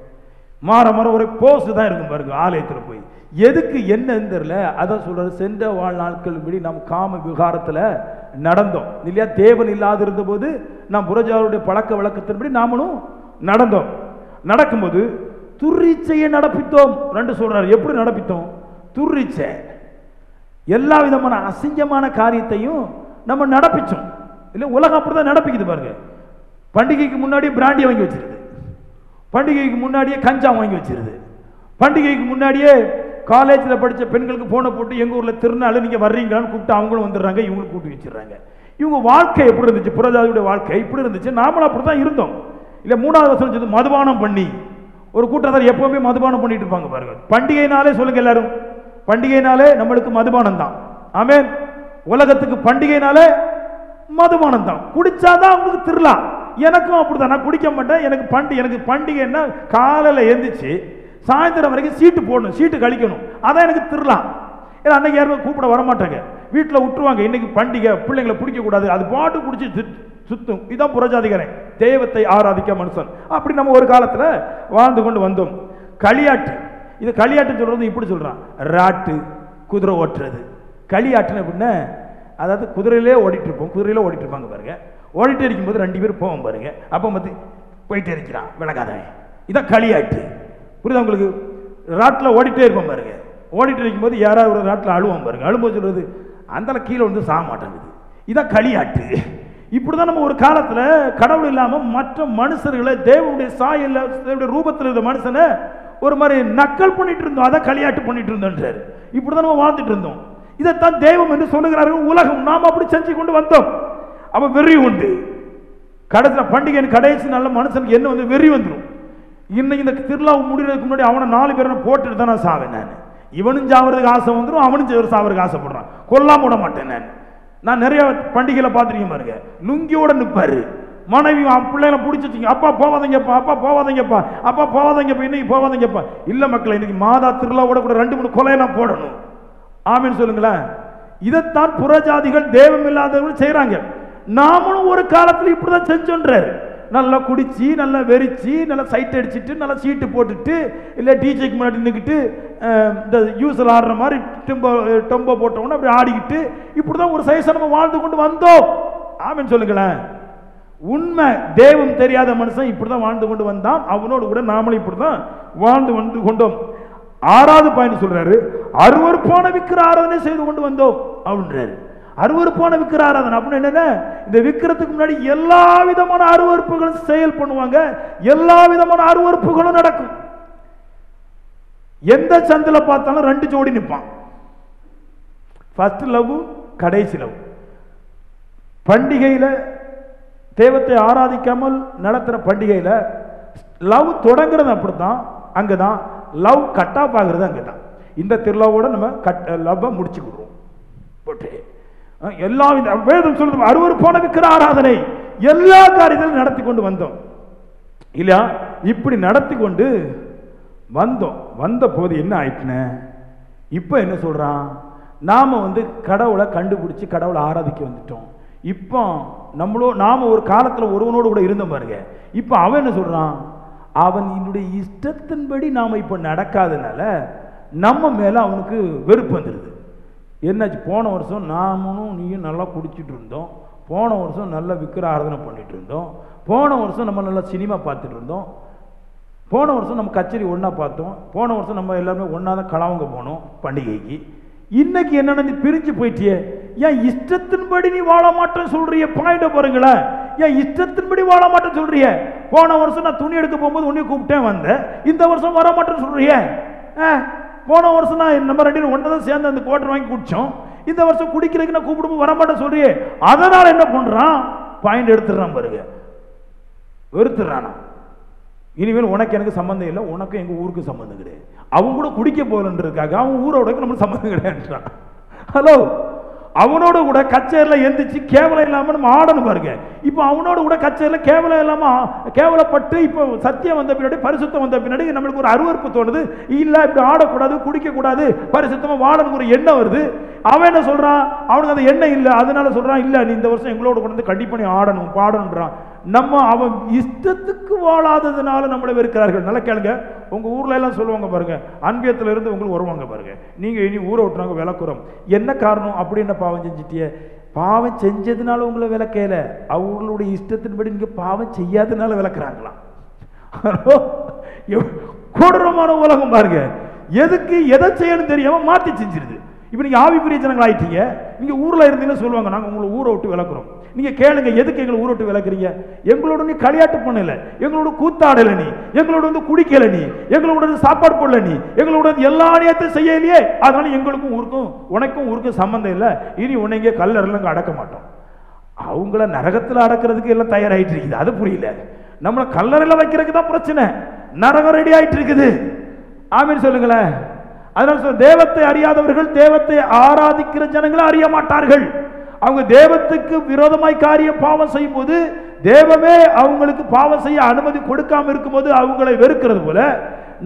மாற ஒரு போஸ்ட் தான் இருக்கும் பாருங்க ஆலயத்தில் போய். எதுக்கு என்னன்னு தெரியல. அதான் சொல்றது, சென்ற வாழ்நாட்கள் படி நாம் காம விகாரத்தில் நடந்தோம் இல்லையா? தேவன் இல்லாது இருந்த போது நாம் புறஜாதிகளுடைய பழக்க வழக்கத்தின்படி நாமளும் நடந்தோம். நடக்கும்போது துர்ரீச்சையை நடப்பித்தோம். ரெண்டு சொல்றாரு. எப்படி நடப்பித்தோம்? துர்ரீச்சை, எல்லா விதமான அசிங்கமான காரியத்தையும் நம்ம நடப்பிச்சோம் இல்லை? உலகம் அப்படிதான் நடப்பிக்குது பாருங்க. பண்டிகைக்கு முன்னாடியே பிராண்டியை வாங்கி வச்சிருது, பண்டிகைக்கு முன்னாடியே கஞ்சா வாங்கி வச்சிருது, பண்டிகைக்கு முன்னாடியே காலேஜில் படித்த பெண்களுக்கு போனை போட்டு எங்கள் ஊரில் திருநாள் நீங்கள் வர்றீங்களான்னு கூப்பிட்டு அவங்களும் வந்துடுறாங்க, இவங்களும் கூப்பிட்டு வச்சிடுறாங்க. இவங்க வாழ்க்கை எப்படி இருந்துச்சு? புறஜாதியுடைய வாழ்க்கை இப்படி இருந்துச்சு. நாமளும் அப்படி தான் இருந்தோம் இல்லை? 3வது வசனம் சொல்லுது, மதுபானம் பண்ணி. ஒரு கூட்டத்தார் எப்பவுமே மதுபானம் பண்ணிட்டு இருப்பாங்க பாருங்க. பண்டிகைனாலே சொல்லுங்க எல்லாரும், பண்டிகைனாலே நம்மளுக்கு மதுபானம் தான். ஆமென். உலகத்துக்கு பண்டிகைனாலே மதுபானம் தான். குடிச்சாதான் அவங்களுக்கு திருலாம். எனக்கும் அப்படிதான், நான் குடிக்க மாட்டேன். எனக்கு பண்டிகைன்னா காலையில் எழுந்திரிச்சு சாயந்தரம் வரைக்கும் சீட்டு போடணும், சீட்டு கழிக்கணும், அதான் எனக்கு திருலாம். ஏன்னா அன்னைக்கு யாருமே கூப்பிட வரமாட்டாங்க, வீட்டில் விட்டுருவாங்க. இன்னைக்கு பண்டிகை, பிள்ளைங்களை பிடிக்கக்கூடாது, அது பாட்டு குடிச்சு சுத்தும். இதுதான் புறஜாதிகாரன், தெய்வத்தை ஆராதிக்க மனுஷன். அப்படி நம்ம ஒரு காலத்தில் வாழ்ந்து கொண்டு வந்தோம். களியாட்டு, இது களியாட்டு சொல்றது இப்படி சொல்றான், ராட்டு, குதிரை ஓட்டுறது. களியாட்டுன்னு அப்படின்னா, அதாவது குதிரையிலே ஓடிட்டு இருப்போம், குதிரையில ஓடிட்டு இருப்பாங்க பாருங்க. ஓடிட்டு இருக்கும்போது 2 பேர் போவோம் பாருங்க. அப்போ வந்து போயிட்டே இருக்கிறான் விளக்காதவன், இதான் களியாட்டு. புரியுதா உங்களுக்கு? ராட்டில் ஓடிட்டே இருப்போம் பாருங்க. ஓடிட்டு இருக்கும்போது யாராவது ஒரு ராட்டில் அழுவோம் பாருங்க. அழும்போது சொல்றது, அந்த கீழே வந்து சாக மாட்டேங்குது, இதான் களியாட்டு. இப்படிதான் நம்ம ஒரு காலத்துல கடவுள் இல்லாம மற்ற மனுஷர்களை தேவனுடைய சாயல்ல, தேவனுடைய ரூபத்தில் இருந்த மனுஷனை ஒரு மாதிரி நக்கல் பண்ணிட்டு இருந்தோம், அதை களியாட்டு பண்ணிட்டு இருந்தோன்றாரு. இப்படிதான் நம்ம வாழ்ந்துட்டு இருந்தோம். இதைத்தான் தெய்வம் என்று சொல்லுகிறார்கள் உலகம். நாம் அப்படி செஞ்சு கொண்டு வந்தோம். அப்ப வெறி உண்டு. கடைசியில் பண்டிகை கடைசி நல்ல மனுஷனுக்கு என்ன வந்து வெறி வந்துடும். இன்னைக்கு இந்த திருவிழா முடிகிறதுக்கு முன்னாடி அவனை 4 பேரை போட்டுட்டு தான் நான் சாவேன். நான் இவனும் சாவறதுக்கு ஆசை வந்துடும், அவனும் சாவறதுக்கு ஆசைப்படுறான். கொல்லாம விட மாட்டேன். நான் நிறைய பண்டிகையில பார்த்துருக்கேன் பாருங்க, லுங்கியோட நிற்பாரு, மனைவி பிள்ளைகளை பிடிச்சிச்சிங்க, அப்பா போவாதீங்கப்பா, அப்பா போவாதீங்கப்பா, அப்பா போவாதீங்கப்பா, இன்னைக்கு போவாதீங்கப்பா. இல்ல மக்களை, இன்னைக்கு மாதா திருவிழாவோட கூட 2-3 கொலையை நான் போடணும். ஆமீன் சொல்லுங்களேன். இதைத்தான் புறஜாதிகள் தெய்வம் இல்லாதவர்கள் செய்யறாங்க. நாமளும் ஒரு காலத்தில் இப்படிதான் செஞ்சோன்றாரு. நல்லா குடிச்சு, நல்லா வெறிச்சு, நல்லா சைட் அடிச்சுட்டு, நல்லா சீட்டு போட்டுட்டு, இல்லை டிஜேக்கு முன்னாடி நின்றுக்கிட்டு இந்த யூஸில் ஆடுற மாதிரி டொம்போ போட்டவொன்னு அப்படி ஆடிக்கிட்டு இப்படிதான் ஒரு சைஸை நம்ம வாழ்ந்து கொண்டு வந்தோம். ஆமீன் சொல்லுங்களேன். உண்மை, தெய்வம் தெரியாத மனுஷன் இப்படிதான் வாழ்ந்து கொண்டு வந்தான். அவனோடு கூட நாமளும் இப்படிதான் வாழ்ந்து வந்து கொண்டோம். 6வது பாயிண்ட் சொல்றாரு, அருவருப்பான விக்கிர ஆராதனை செய்து கொண்டு வந்தோம் அப்படின்றாரு. அருவருப்பான விக்கிர ஆராதனை அப்படின்னு என்னன்னா, இந்த விக்கிரத்துக்கு முன்னாடி எல்லா விதமான அருவருப்புகளும் செயல் பண்ணுவாங்க, எல்லா விதமான அருவருப்புகளும் நடக்கும். எந்த சந்தில பார்த்தாலும் 2 ஜோடி நிற்பான். ஃபர்ஸ்ட் லவ், கடைசி லவ். பண்டிகையில தெய்வத்தை ஆராதிக்காமல் நடத்துற பண்டிகையில லவ் தொடங்குறது அப்படித்தான், அங்கதான் லவ் கட் ஆஃப் ஆகுறது அங்கதான். இந்த திருவிழாவோட நம்ம லவ்வை முடிச்சுக்கிறோம். எல்லா வேதம் சொல்றது அருவருப்பான விக்கிர ஆராதனை எல்லா காரியத்திலும் நடத்தி கொண்டு வந்தோம் இல்லையா? இப்படி நடத்தி கொண்டு வந்தோம். வந்த போது என்ன ஆயிட்டுன்னு இப்ப என்ன சொல்றான், நாம வந்து கடவுளை கண்டுபிடிச்சு கடவுளை ஆராதிக்க வந்துட்டோம். இப்போ நாம ஒரு காலத்துல ஒருவனோடு கூட இருந்த பாருங்க. இப்ப அவன் என்ன சொல்றான், அவன் என்னுடைய இஷ்டத்தின்படி நாம இப்ப நடக்காதனால நம்ம மேல அவனுக்கு வெறுப்பு வந்துடுது. என்னாச்சு, போன வருஷம் நாமளும் நீயும் நல்லா குடிச்சிட்டு இருந்தோம், போன வருஷம் நல்லா விக்கிர ஆராதனை பண்ணிட்டு இருந்தோம், போன வருஷம் நம்ம நல்லா சினிமா பார்த்துட்டு இருந்தோம், போன வருஷம் நம்ம கச்சேரி ஒன்றா பார்த்தோம், போன வருஷம் நம்ம எல்லாருமே ஒன்றா தான் களவங்க போனோம் பண்டிகைக்கு. இன்னைக்கு என்னென்ன நீ பிரிஞ்சு போயிட்டியே, ஏன் இஷ்டத்தின்படி நீ வாழ மாட்டேன்னு சொல்றிய? பாயிண்ட பாருங்களேன், ஏன் இஷ்டத்தின்படி வாழ மாட்டேன்னு சொல்றிய? போன வருஷம் நான் துணி எடுக்க போகும்போது உன்னையும் கூப்பிட்டேன் வந்தேன், இந்த வருஷம் வர மாட்டேன்னு சொல்றிய? போன வருஷம் நான் நம்ம 2 பேரும் ஒன்றா தான் சேர்ந்து அந்த குவார்டர் வாங்கி குடிச்சோம், இந்த வருஷம் குடிக்கிறதுக்கு நான் கூப்பிடும்போது வர மாட்டேன்னு சொல்றியே. அதனால என்ன பண்றான், பாயிண்ட் எடுத்துடுறான் பாருங்க, வெறுத்துறானா. இனிமேல் உனக்கு எனக்கு சம்பந்தம் இல்லை, உனக்கும் எங்கள் ஊருக்கு சம்பந்தம் கிடையாது. அவங்க கூட குடிக்க போகலன்றதுக்காக அவன் ஊரோட நம்மளுக்கு சம்பந்தம் கிடையாதுன்றான். ஹலோ, அவனோட கூட கச்சேரியில் எந்திரிச்சு கேவலம் இல்லாமல் நம்ம ஆடணும் பாருங்க. இப்போ அவனோட கூட கச்சேரியில் கேவலம் இல்லாமல் கேவலப்பட்டு இப்போ சத்தியம் வந்த பின்னாடி, பரிசுத்தம் வந்த பின்னாடி நம்மளுக்கு ஒரு அருவருப்பு தோணுது. இல்லை, இப்படி ஆடக்கூடாது, குடிக்கக்கூடாது, பரிசுத்தமாக வாழணுங்கிற ஒரு எண்ணம் வருது. அவன் என்ன சொல்கிறான்? அவனுக்கு அந்த எண்ணம் இல்லை, அதனால சொல்கிறான், இல்லை நீ இந்த வருஷம் எங்களோட கொண்டு வந்து கண்டிப்பாக நீ ஆடணும் பாடணுன்றான். நம்ம அவன் இஷ்டத்துக்கு வாழாததுனால நம்மளை வெறுக்கிறார்கள். நல்லா கேளுங்க, உங்கள் ஊரில் எல்லாம் சொல்லுவாங்க பாருங்க, அன்பியத்தில் இருந்து உங்களுக்கு வருவாங்க பாருங்க, நீங்கள் இனி ஊரை விட்டுறாங்க விளக்குறோம். என்ன காரணம்? அப்படின்னு பாவம் செஞ்சுட்டிய. பாவம் செஞ்சதுனால உங்களை விளக்கல, அவங்களுடைய இஷ்டத்தின்படி நீங்க பாவம் செய்யாதனால விளக்குறாங்களாம். கொடூரமான உலகம் பாருங்க. எதுக்கு எதை செய்யணும் தெரியாம மாற்றி செஞ்சிருது. இப்போ நீங்க ஆவிக்குரிய ஜனங்கள் ஆயிட்டீங்க. நீங்க ஊர்ல இருந்தீங்கன்னு சொல்லுவாங்க, நாங்க உங்களை ஊரை விட்டு விளக்குறோம். நீங்க கேளுங்க, எதுக்கு எங்களை ஊரை விட்டு விளக்குறீங்க? எங்களோட நீ களியாட்டு பண்ணல, எங்களோட கூத்தாடல, நீ எங்களோட வந்து குடிக்கல, நீ எங்களோட சாப்பாடு போடல, நீ எங்களோட எல்லா நேரத்தையும் செய்யலையே, அதனால எங்களுக்கும் ஊருக்கும் உனக்கும் ஊருக்கும் சம்பந்தம் இல்லை, இனி உன்னை இங்கே கல்லறையில் அடக்க மாட்டோம். அவங்கள நரகத்தில் அடக்கிறதுக்கு எல்லாம் தயாராகிட்டு இருக்குது. அது புரியல. நம்மளை கல்லறையில் வைக்கிறதுக்கு தான் பிரச்சனை. நரகம் ரெடி ஆயிட்டு இருக்குது. ஆமீன் சொல்லுங்களேன். அதனால சொல்ல, தேவத்தை அறியாதவர்கள் தேவத்தை ஆராதிக்கிற ஜனங்களை அறிய மாட்டார்கள். அவங்க தேவத்துக்கு விரோதமாய் காரியம் பாவம் செய்யும் போது, தேவமே அவங்களுக்கு பாவம் செய்ய அனுமதி கொடுக்காம இருக்கும்போது அவங்களை வெறுக்கிறது போல,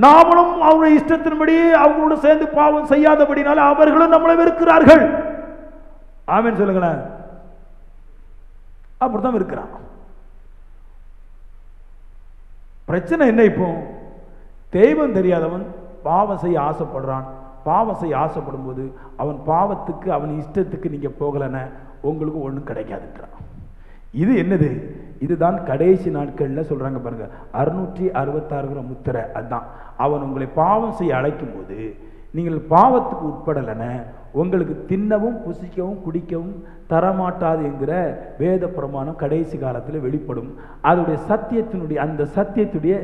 நாமளும் அவங்களுடைய இஷ்டத்தின்படி அவங்களோட சேர்ந்து பாவம் செய்யாதபடினால அவர்களும் நம்மளை வெறுக்கிறார்கள். ஆமீன் சொல்லுங்களேன். அப்படித்தான் இருக்கிறான். பிரச்சனை என்ன? இப்போ தெய்வம் தெரியாதவன் பாவம் செய்ய ஆசைப்படுறான். பாவம் செய்ய ஆசைப்படும் போது அவன் பாவத்துக்கு அவன் இஷ்டத்துக்கு நீங்க போகலன்னா உங்களுக்கு ஒன்றும் கிடைக்காதுன்றான். இது என்னது? இதுதான் கடைசி நாட்கள்ல சொல்றாங்க பாருங்க, 666 முத்திரை. அதுதான் அவன் உங்களை பாவம் செய்ய அழைக்கும் போது நீங்கள் பாவத்துக்கு உட்படலன உங்களுக்கு தின்னவும் புசிக்கவும் குடிக்கவும் தரமாட்டாது என்கிற வேத பிரமாணம் கடைசி காலத்தில் வெளிப்படும். அதோடைய சத்தியத்தினுடைய அந்த சத்தியத்துடைய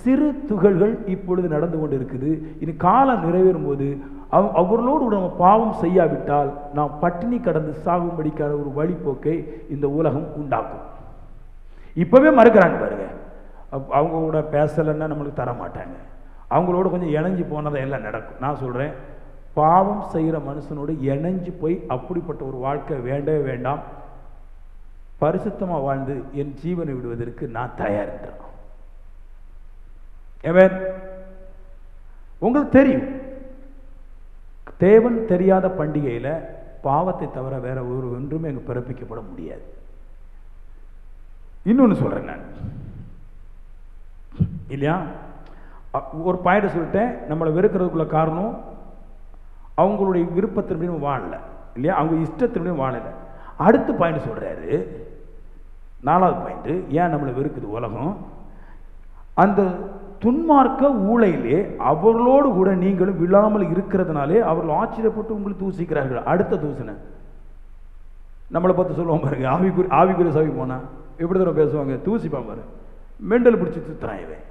சிறு துகள்கள் இப்பொழுது நடந்து கொண்டு இருக்குது. இனி காலம் நிறைவேறும் போது அவர்களோடு நம்ம பாவம் செய்யாவிட்டால் நாம் பட்டினி கடந்து சாகும்படிக்கான ஒரு வழிபோக்கை இந்த உலகம் உண்டாக்கும். இப்பவே மறுக்கிறாங்க பாருங்க. அவங்க கூட பேசலைன்னா நம்மளுக்கு தர மாட்டாங்க. அவங்களோட கொஞ்சம் இணைஞ்சு போனதை எல்லாம் நடக்கும். நான் சொல்றேன், பாவம் செய்கிற மனுஷனோடு இணைஞ்சு போய் அப்படிப்பட்ட ஒரு வாழ்க்கை வேண்டவே வேண்டாம். பரிசுத்தமா வாழ்ந்து என் ஜீவனை விடுவதற்கு நான் தயார் என்றான். உங்களுக்கு தெரியும், தேவன் தெரியாத பண்டிகையில பாவத்தை தவிர வேற ஒரு ஒன்றுமே அங்கு பிறப்பிக்கப்பட முடியாது. இன்னொன்னு சொல்றேன் நான், இல்லையா? ஒரு பாயிண்ட் சொல்லிட்டேன், நம்மளை வெறுக்கிறதுக்குள்ள காரணம் அவங்களுடைய விருப்பத்தின்படியும் வாழல, இல்லையா? அவங்க இஷ்டத்தின்படியும் வாழல. அடுத்த பாயிண்ட் சொல்றாரு, 4வது பாயிண்ட், ஏன் நம்மளை வெறுக்குது உலகம்? அந்த துன்மார்க்க ஊழையிலே அவர்களோடு கூட நீங்களும் விழாமல் இருக்கிறதுனாலே அவர்கள் ஆச்சரியப்பட்டு உங்களை தூசிக்கிறார்கள். அடுத்த தூசனை நம்மளை பார்த்து சொல்லுவோம் பாருங்க, ஆவிக்குரிய சபை போனா எப்படி தூரம் பேசுவாங்க, தூசிப்பான் பாரு, மெண்டல் பிடிச்சி சுத்துறான், இவன்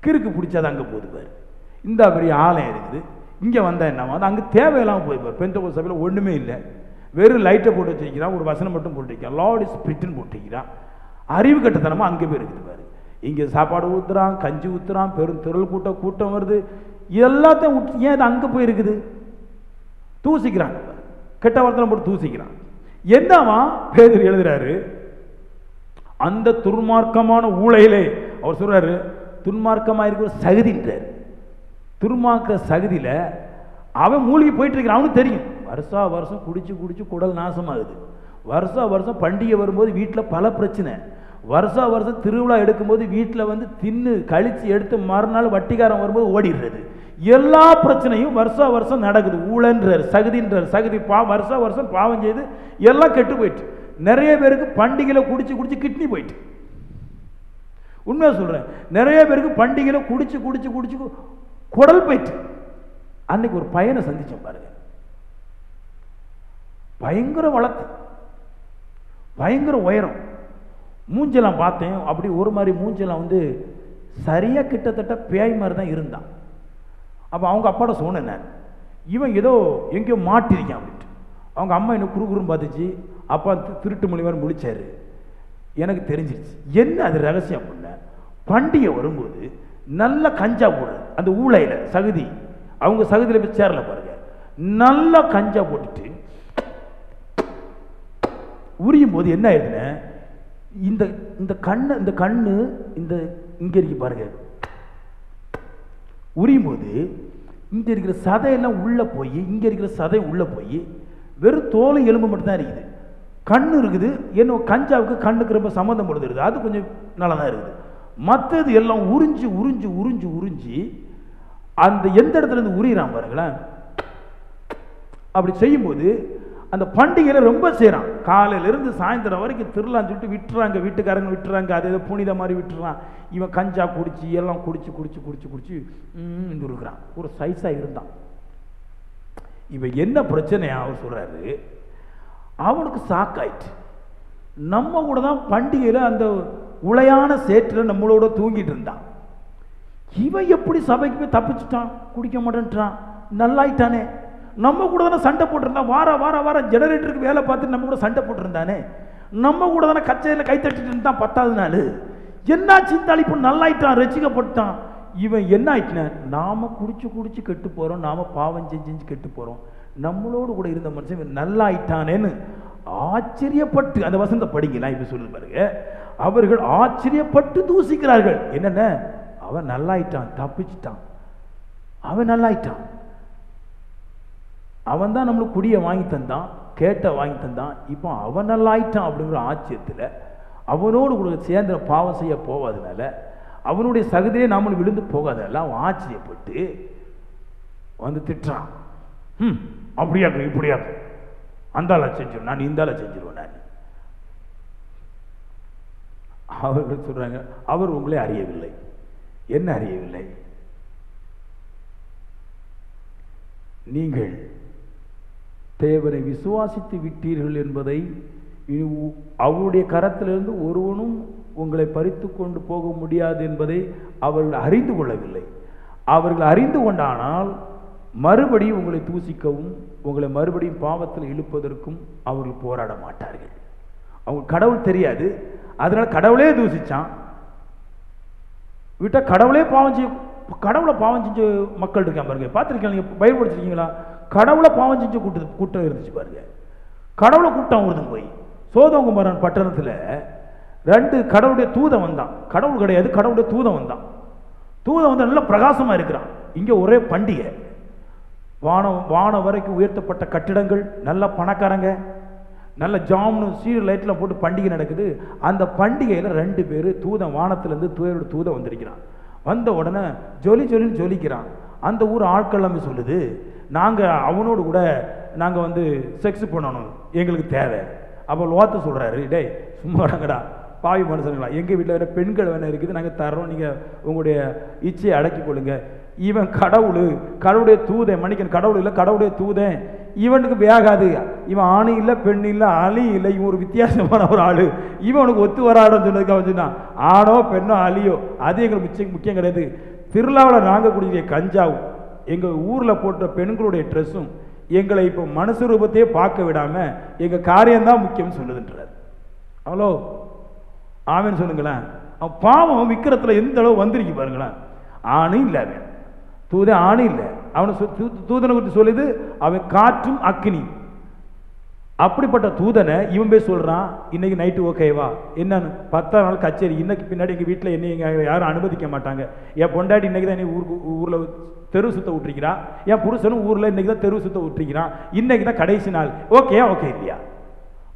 கிறுக்கு பிடிச்சாது அங்கே போகுது பாரு, இந்த பெரிய ஆலயம் இருக்குது, இங்கே வந்தால் என்ன அது அங்கே தேவையில்லாமல் போய் பாரு. பெந்தகோஸ்து சபையில் ஒன்றுமே இல்லை, வெறும் லைட்டை போட்டு வச்சுக்கிறான், ஒரு வசனம் மட்டும் போட்டு வைக்கிறான், லார்ட் இஸ் ஸ்பிரிட்னு போட்டு வைக்கிறான். அறிவு கட்டத்தனமாக அங்கே போய் இருக்குது பாரு. இங்கே சாப்பாடு ஊற்றுறான், கஞ்சி ஊற்றுறான், பெரும் திரள் கூட்டம் வருது, எல்லாத்தையும் ஏன் அது அங்கே போய் இருக்குது? தூசிக்கிறான், கெட்ட வார்த்தை போட்டு தூசிக்கிறான். என்னவா பேதுரு எழுதுறாரு, அந்த துன்மார்க்கமான ஊழையிலே அவர் சொல்றாரு, துன்மார்க்கமாக இருக்கிற சகதின்றார். துன்மார்க்க சகதியில் அவன் மூழ்கி போயிட்டு இருக்கிறான். அவனுக்கு தெரியும், வருஷா வருஷம் குடிச்சு குடிச்சு குடல் நாசமாகுது, வருஷா வருஷம் பண்டிகை வரும்போது வீட்டில் பல பிரச்சனை, வருஷா வருஷம் திருவிழா எடுக்கும்போது வீட்டில் வந்து தின்னு கழிச்சு எடுத்து மறுநாள் வட்டிக்காரன் வரும்போது ஓடிடுறது, எல்லா பிரச்சனையும் வருஷா வருஷம் நடக்குது. ஊழன்றார், சகதின்றார். சகதி வருஷா வருஷம் பாவம் செய்து எல்லாம் கெட்டு போயிட்டு, நிறைய பேருக்கு பண்டிகையில் குடிச்சு குடிச்சு கிட்னி போயிட்டு, உண்மையா சொல்றேன், நிறைய பேருக்கு பண்டிகையில குடிச்சு குடிச்சு குடிச்சு குடல் போயிட்டு. அன்னைக்கு ஒரு பையனை சந்திச்சோம் பாருங்க, பயங்கர வளர்த்து, பயங்கர உயரம், மூஞ்செல்லாம் பார்த்தேன், அப்படி ஒரு மாதிரி மூஞ்செல்லாம் வந்து சரியா கிட்டத்தட்ட பேய் மாதிரி தான் இருந்தான். அப்போ அவங்க அப்பாட சொன்னேன் நான், இவன் ஏதோ எங்கேயோ மாட்டிருக்கான் அப்படின்ட்டு. அவங்க அம்மா என்ன குறுகுறுன்னு பார்த்துச்சு, அப்பா திருட்டு மொழி மாதிரி முழிச்சாரு. எனக்கு தெரிஞ்சிருச்சு என்ன அது ரகசியம் பண்ண. பண்டிகை வரும்போது நல்ல கஞ்சா போடுறது அந்த ஊழையில சகுதி, அவங்க சகுதியில் போய் சேரல பாருங்க, நல்லா கஞ்சா போட்டுட்டு உரியும் போது என்ன ஆயிடுதுன்னு, இந்த இந்த கண்ணு இந்த இங்க இருக்கு பாருங்க, உரியும் போது இங்க இருக்கிற சதையெல்லாம் உள்ள போய், இங்க இருக்கிற சதை உள்ள போய் வெறும் தோலை எலும்பு மட்டும்தான் இருக்குது. கண்ணு இருக்குது, என்ன கஞ்சாவுக்கு கண்ணுக்கு ரொம்ப சம்மந்தம் படுது, அது கொஞ்சம் நல்லா தான் இருக்குது. மற்றது எல்லாம் உறிஞ்சு உறிஞ்சு உறிஞ்சு உறிஞ்சி அந்த எந்த இடத்துல இருந்து உரியிறான் பாருங்களேன். அப்படி செய்யும்போது அந்த பண்டிகையில ரொம்ப செய்யறான். காலையில இருந்து சாயந்தரம் வரைக்கும் திருவிழான்னு சொல்லிட்டு விட்டுறாங்க, வீட்டுக்காரங்க விட்டுறாங்க, அது ஏதோ புனித மாதிரி விட்டுறான். இவன் கஞ்சா குடிச்சு எல்லாம் குடிச்சு குடிச்சு குடிச்சு குடிச்சு இருக்கிறான். ஒரு சைஸா இருந்தான். இவன் என்ன பிரச்சனையா அவர் சொல்றாரு, அவனுக்கு சாக்காயிட்டு. நம்ம கூட தான் பண்டிகையில அந்த உளையான சேற்றில் நம்மளோட தூங்கிட்டு இருந்தான். இவன் எப்படி சபைக்கு போய் தப்பிச்சுட்டான், குடிக்க மாட்டேன்ட்டான், நல்லாயிட்டானே. நம்ம கூட தானே சண்டை போட்டிருந்தான், வார வார வார ஜெனரேட்டருக்கு வேலை பார்த்து நம்ம கூட சண்டை போட்டிருந்தானே, நம்ம கூட தானே கச்சையில் கை தட்டிட்டு இருந்தான் 10வது நாள். என்னாச்சு இந்த அழிப்பு, நல்லாயிட்டான், ரசிக்கப்பட்டான். இவன் என்ன ஆயிட்டான், நாம குடிச்சு குடிச்சு கெட்டு போறோம், நாம பாவம் செஞ்சு கெட்டு போறோம், நம்மளோடு கூட இருந்த மனுஷன் நல்லாயிட்டானேன்னு ஆச்சரியப்பட்டு, அந்த வசந்த படிக்கலாம் இப்ப சொல்லுது பாருங்க, அவர்கள் ஆச்சரியப்பட்டு தூசிக்கிறார்கள். என்னென்ன, அவன் நல்லாயிட்டான், தப்பிச்சுட்டான், அவன் நல்லாயிட்டான், அவன் தான் நம்மளுக்கு குடியை வாங்கி தந்தான், கேட்ட வாங்கி தந்தான், இப்போ அவன் நல்லாயிட்டான் அப்படிங்கிற ஆச்சரியத்தில் அவனோடு கூட சேர்ந்த பாவம் செய்ய போவாதனால, அவனுடைய சகதிலே நாமளும் விழுந்து போகாதனால அவன் ஆச்சரியப்பட்டு வந்து திட்டுறான். அப்படியா இப்படியா, அந்தால செஞ்சிருவேன் நான், இந்தால செஞ்சிருவேன் நான். அவர்கள் சொல்றாங்க, அவர் உங்களை அறியவில்லை. என்ன அறியவில்லை? நீங்கள் தேவனை விசுவாசித்து விட்டீர்கள் என்பதை அவருடைய கரத்திலிருந்து ஒருவனும் உங்களை பறித்து கொண்டு போக முடியாது என்பதை அவர்கள் அறிந்து கொள்ளவில்லை. அவர்கள் அறிந்து கொண்டானால் மறுபடியும் உங்களை தூசிக்கவும் உங்களை மறுபடியும் பாவத்தில் இழுப்பதற்கும் அவர்கள் போராட மாட்டார்கள். அவங்க கடவுள் தெரியாது, அதனால கடவுளே தூசிச்சான் விட்டா கடவுளே பாவம் செய்ய, கடவுளை பாவம் செஞ்ச மக்கள் இருக்காங்க பாருங்க, பார்த்துருக்கீங்க, நீங்கள் பயிர் படிச்சிருக்கீங்களா? கடவுளை பாவம் செஞ்ச கூட்டம் இருந்துச்சு பாருங்க. கடவுளை கூட்டம் வருதுங்க போய் சோதோம் குமாரன் பட்டணத்தில் 2 கடவுளுடைய தூதன் வந்தான். கடவுள் கிடையாது, கடவுளுடைய தூதன் வந்தான். தூதன் வந்து நல்ல பிரகாசமா இருக்கிறான். இங்க ஒரே பண்டிகை, வானம் வரைக்கும் உயர்த்தப்பட்ட கட்டிடங்கள், நல்ல பணக்காரங்க, நல்ல ஜாம்னு சீரியல் லைட்லாம் போட்டு பண்டிகை நடக்குது. அந்த பண்டிகையில் 2 பேர் தூதன், வானத்திலேருந்து தூதன் வந்திருக்கிறான். வந்த உடனே ஜொலின்னு ஜொலிக்கிறான். அந்த ஊர் ஆட்கள் எல்லாமே சொல்லுது, நாங்கள் அவனோடு கூட நாங்கள் வந்து செக்ஸ் பண்ணணும், எங்களுக்கு தேவை. அப்போ லோத்து சொல்கிறாரு, டேய் சும்மா இடங்கடா, பாவி மனுஷனுங்களா, எங்கள் வீட்டில் வேறு பெண்கள் வேணா இருக்குது, நாங்கள் தர்றோம், நீங்கள் உங்களுடைய இச்சையை அடக்கி கொள்ளுங்க. இவன் கடவுளுடைய தூதன், மன்னிக்கன் கடவுள் இல்லை, கடவுளுடைய தூதன், இவனுக்கு வேகாது, இவன் ஆணி இல்லை பெண் இல்லை அலி இல்லை, இவன் ஒரு வித்தியாசமான ஒரு ஆள், இவனுக்கு ஒத்து வராடுன்னு சொன்னதுக்காக வச்சுன்னா, ஆணோ பெண்ணோ அலியோ அது எங்களுக்கு முக்கியம் கிடையாது. திருவிழாவில் நாங்கள் குடிக்கிற கஞ்சாவும் எங்கள் ஊரில் போட்ட பெண்களுடைய ட்ரெஸ்ஸும் எங்களை இப்போ மனுஷ ரூபத்தையே பார்க்க விடாமல் எங்கள் காரியம்தான் முக்கியம்னு சொல்லுதுன்றார். அவ்வளோ ஆமேன்னு சொல்லுங்களேன். அவன் பாவம் விக்கிரத்தில் எந்த அளவு வந்திருக்கு பாருங்களேன். ஆணு இல்லை, அவன் தூதன் ஆணு இல்லை, அவனை தூதனை குறித்து சொல்லுது, அவன் காற்றும் அக்னி. அப்படிப்பட்ட தூதனை இவன் போய் சொல்றான், இன்னைக்கு நைட்டு ஓகேவா, என்னன்னு 10ஆம் நாள் கச்சேரி, இன்னைக்கு பின்னாடி எங்கள் வீட்டில் என்னை யாரும் அனுமதிக்க மாட்டாங்க, என் பொண்டாட்டி இன்னைக்கு தான் ஊரில் தெரு சுத்த விட்டுருக்கிறான், என் புருஷனும் ஊரில் இன்னைக்கு தான் தெரு சுத்த விட்டுருக்கிறான், இன்னைக்கு தான் கடைசி நாள், ஓகே இல்லையா?